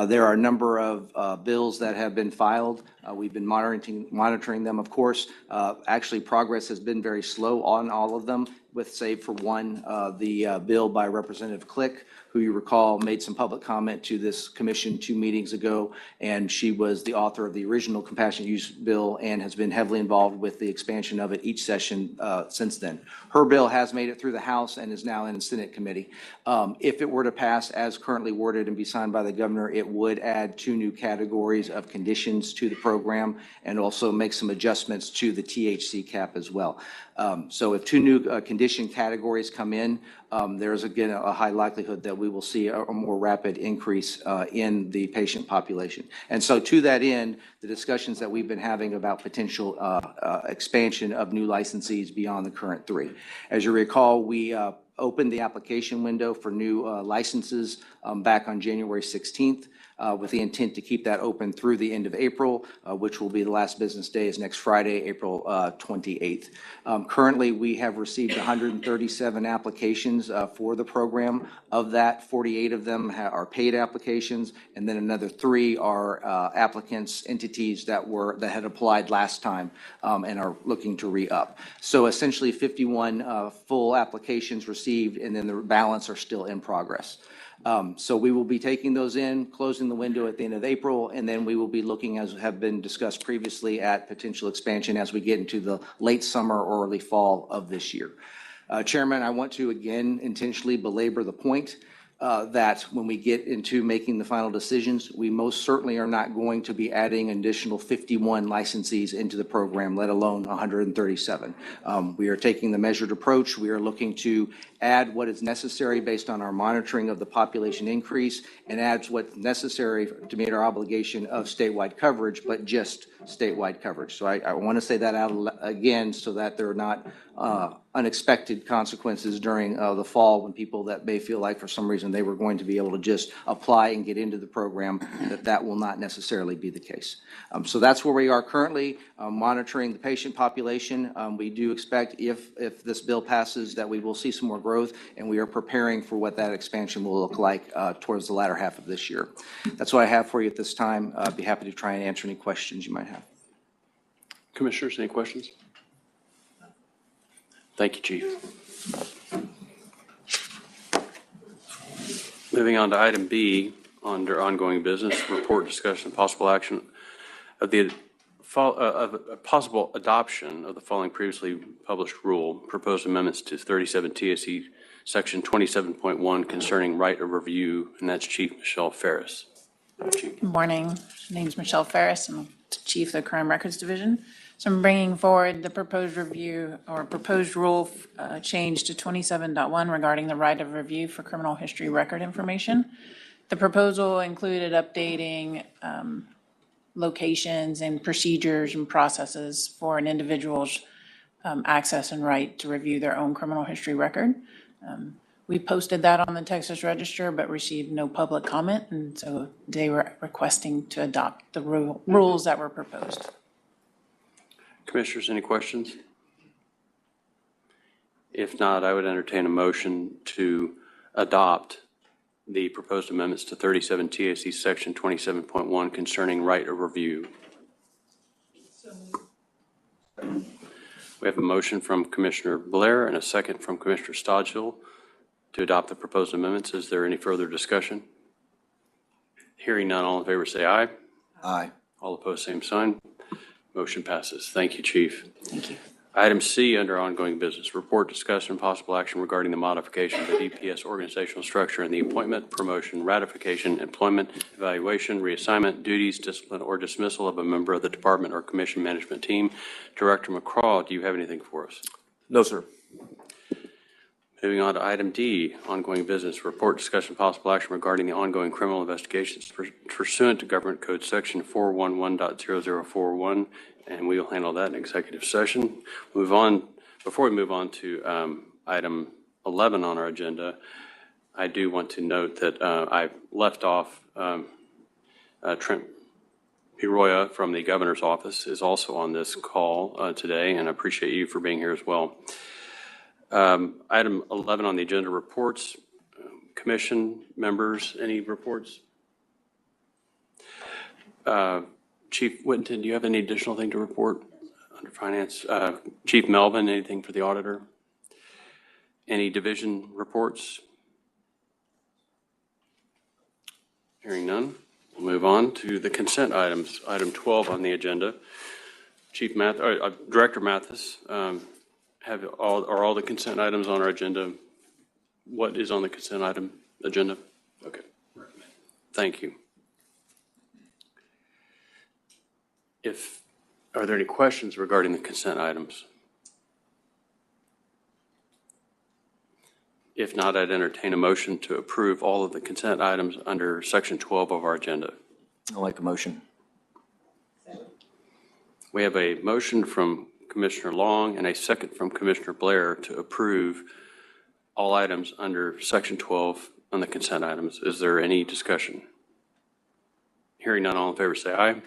There are a number of bills that have been filed. We've been monitoring them, of course. Actually, progress has been very slow on all of them, with, save for one, the bill by Representative Click, who you recall made some public comment to this commission 2 meetings ago, and she was the author of the original compassionate use bill and has been heavily involved with the expansion of it each session since then. Her bill has made it through the House and is now in the Senate committee. If it were to pass as currently worded and be signed by the governor, it would add 2 new categories of conditions to the program and also make some adjustments to the THC cap as well. So if 2 new condition categories come in, there's again a high likelihood that we will see a more rapid increase in the patient population. And so to that end, the discussions that we've been having about potential expansion of new licensees beyond the current 3. As you recall, we opened the application window for new licenses back on January 16th. With the intent to keep that open through the end of April, which will be the last business day is next Friday, April 28th. Currently, we have received 137 applications for the program. Of that, 48 of them are paid applications, and then another 3 are applicants, entities that had applied last time and are looking to re-up. So essentially 51 full applications received, and then the balance are still in progress. So we will be taking those in, closing the window at the end of April, and then we will be looking, as have been discussed previously, at potential expansion as we get into the late summer or early fall of this year. Chairman, I want to again intentionally belabor the point that when we get into making the final decisions, we most certainly are not going to be adding an additional 51 licensees into the program, let alone 137. We are taking the measured approach. We are looking to add what is necessary based on our monitoring of the population increase and add what's necessary to meet our obligation of statewide coverage, but just statewide coverage. So I want to say that out again so that there are not unexpected consequences during the fall when people that may feel like for some reason they were going to be able to just apply and get into the program, that will not necessarily be the case. So that's where we are currently, monitoring the patient population. We do expect if this bill passes that we will see some more growth, and we are preparing for what that expansion will look like towards the latter half of this year. That's what I have for you at this time. I'd be happy to try and answer any questions you might have. Commissioners, any questions? Thank you, Chief. Moving on to item B, under ongoing business, report, discussion, and possible action of the possible adoption of the following previously published rule, proposed amendments to 37 TSC Section 27.1 concerning right of review, and that's Chief Michelle Ferris. Chief. Good morning. My name is Michelle Ferris. I'm Chief of the Crime Records Division. So I'm bringing forward the proposed review or proposed rule change to 27.1 regarding the right of review for criminal history record information. The proposal included updating locations and procedures and processes for an individual's access and right to review their own criminal history record. We posted that on the Texas Register, but received no public comment, and so they were requesting to adopt the rules that were proposed. Commissioners, any questions? If not, I would entertain a motion to adopt the proposed amendments to 37 TSC Section 27.1 concerning right of review. We have a motion from Commissioner Blair and a second from Commissioner Stodgill to adopt the proposed amendments. Is there any further discussion? Hearing none, all in favor say aye. Aye. All opposed, same sign. Motion passes. Thank you, Chief. Thank you. Item C under ongoing business, report, discussion, and possible action regarding the modification of the DPS organizational structure and the appointment, promotion, ratification, employment, evaluation, reassignment, duties, discipline, or dismissal of a member of the department or commission management team. Director McCraw, do you have anything for us? No, sir. Moving on to item D, ongoing business, report, discussion, possible action regarding the ongoing criminal investigations pursuant to Government Code Section 411.0041, and we will handle that in executive session. Before we move on to item 11 on our agenda, I do want to note that I left off Hiroya from the governor's office is also on this call today, and I appreciate you for being here as well. Item 11 on the agenda, reports. Commission members, any reports? Chief Whittington, do you have any additional thing to report under finance? Chief Melvin, anything for the auditor? Any division reports? Hearing none, we'll move on to the consent items. Item 12 on the agenda. Director Mathis, are all the consent items on our agenda? What is on the consent item agenda? Okay. Thank you. Are there any questions regarding the consent items? If not, I'd entertain a motion to approve all of the consent items under Section 12 of our agenda. I'll make a motion. We have a motion from Commissioner Long and a second from Commissioner Blair to approve all items under Section 12 on the consent items. Is there any discussion? Hearing none, all in favor say aye.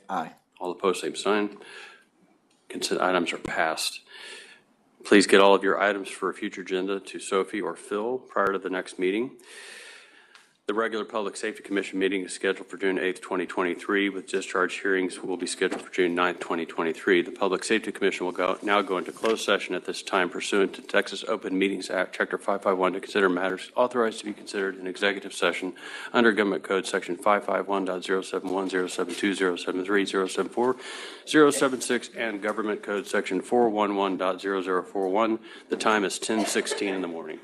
Aye. All opposed, same sign. Consent items are passed. Please get all of your items for a future agenda to Sophie or Phil prior to the next meeting. The regular Public Safety Commission meeting is scheduled for June 8th, 2023, with discharge hearings will be scheduled for June 9th, 2023. The Public Safety Commission will now go into closed session at this time pursuant to Texas Open Meetings Act, Chapter 551, to consider matters authorized to be considered in executive session under Government Code Section 551.071, 072, 073, 074, 076, and Government Code Section 411.0041. The time is 10:16 in the morning.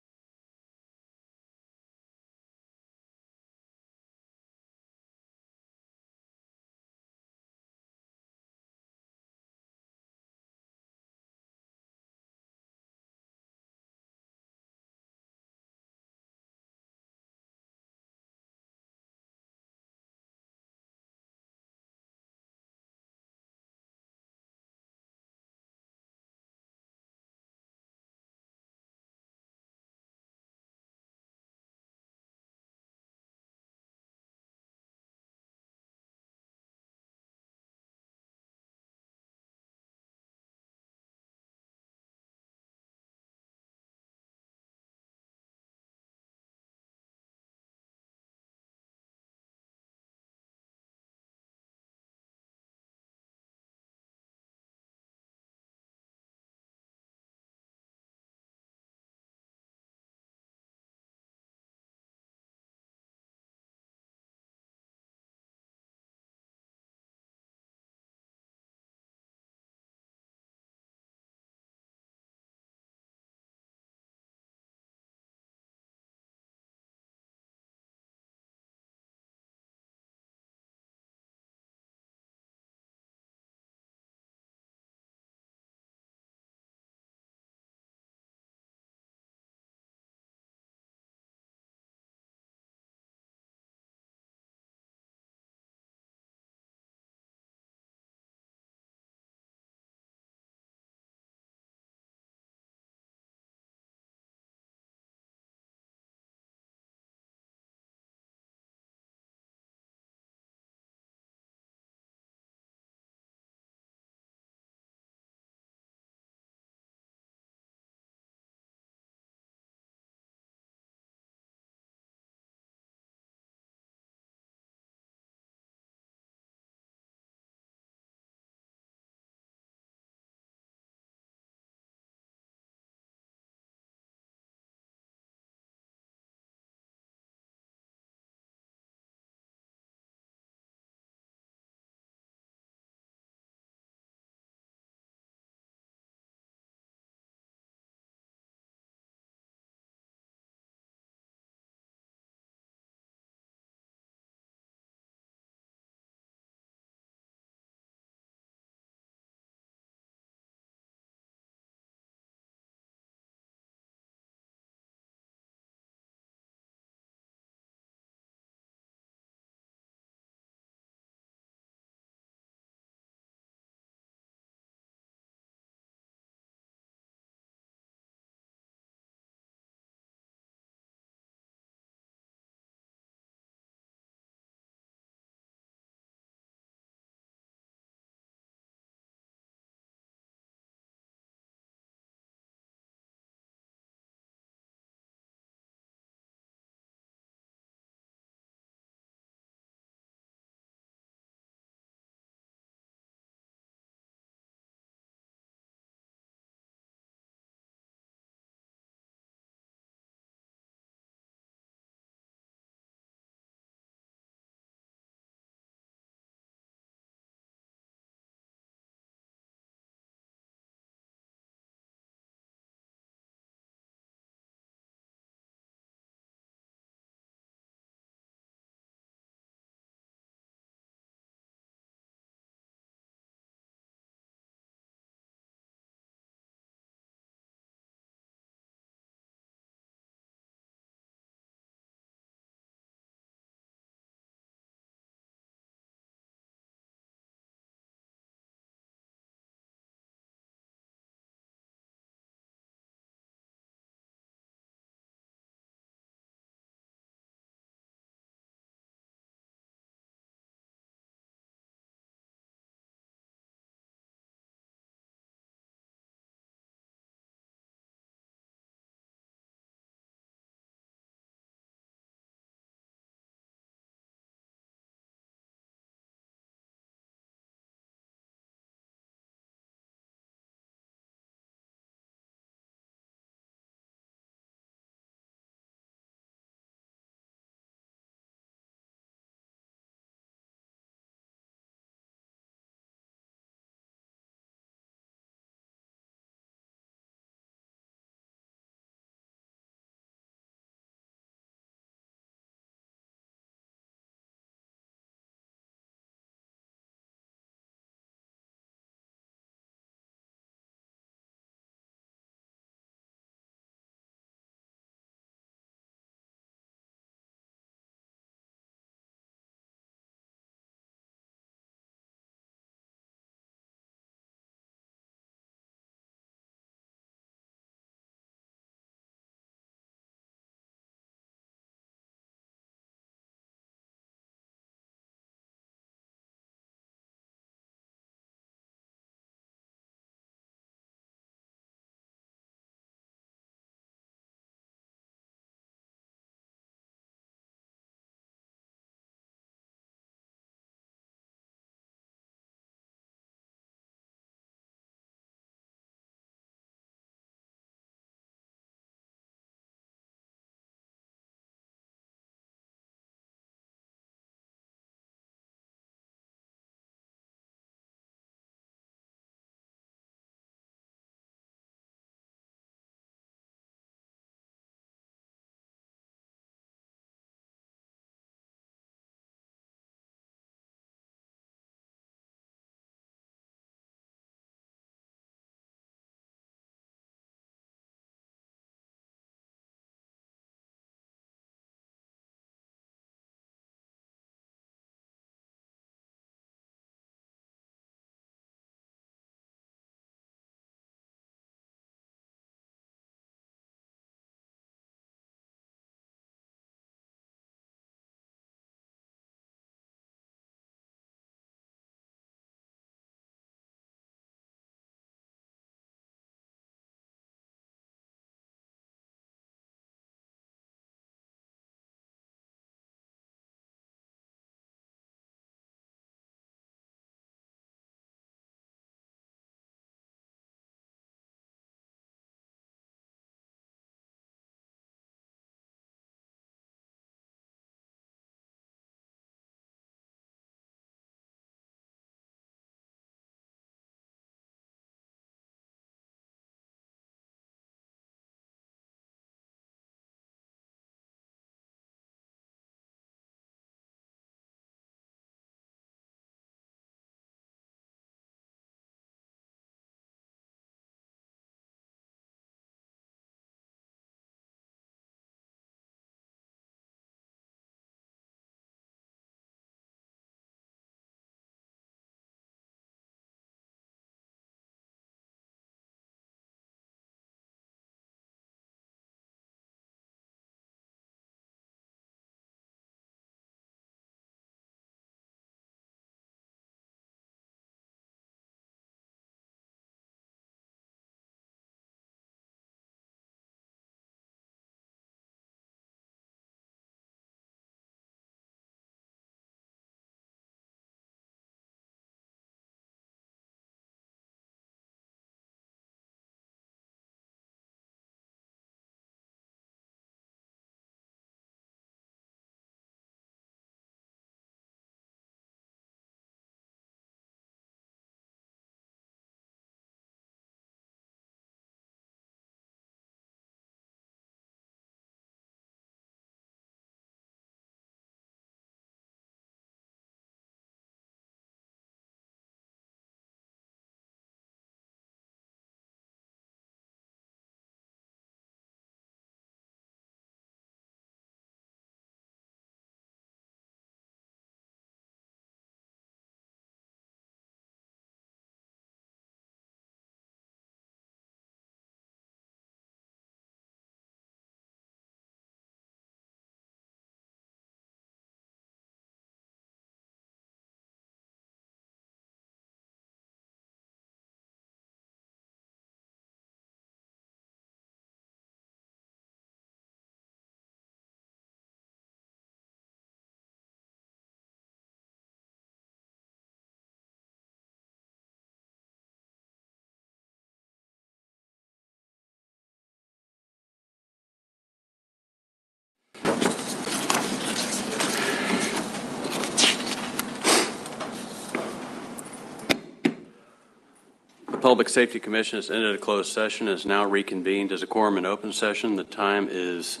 Public Safety Commission has ended a closed session and is now reconvened as a quorum in open session. The time is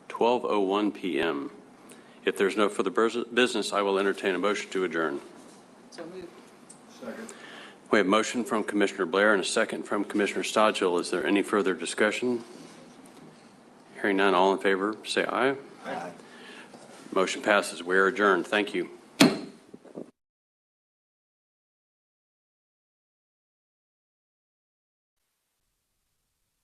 12:01 p.m. If there's no further business, I will entertain a motion to adjourn. So moved. We have a motion from Commissioner Blair and a second from Commissioner Stodgill. Is there any further discussion? Hearing none, all in favor, say aye. Aye. Motion passes. We are adjourned. Thank you.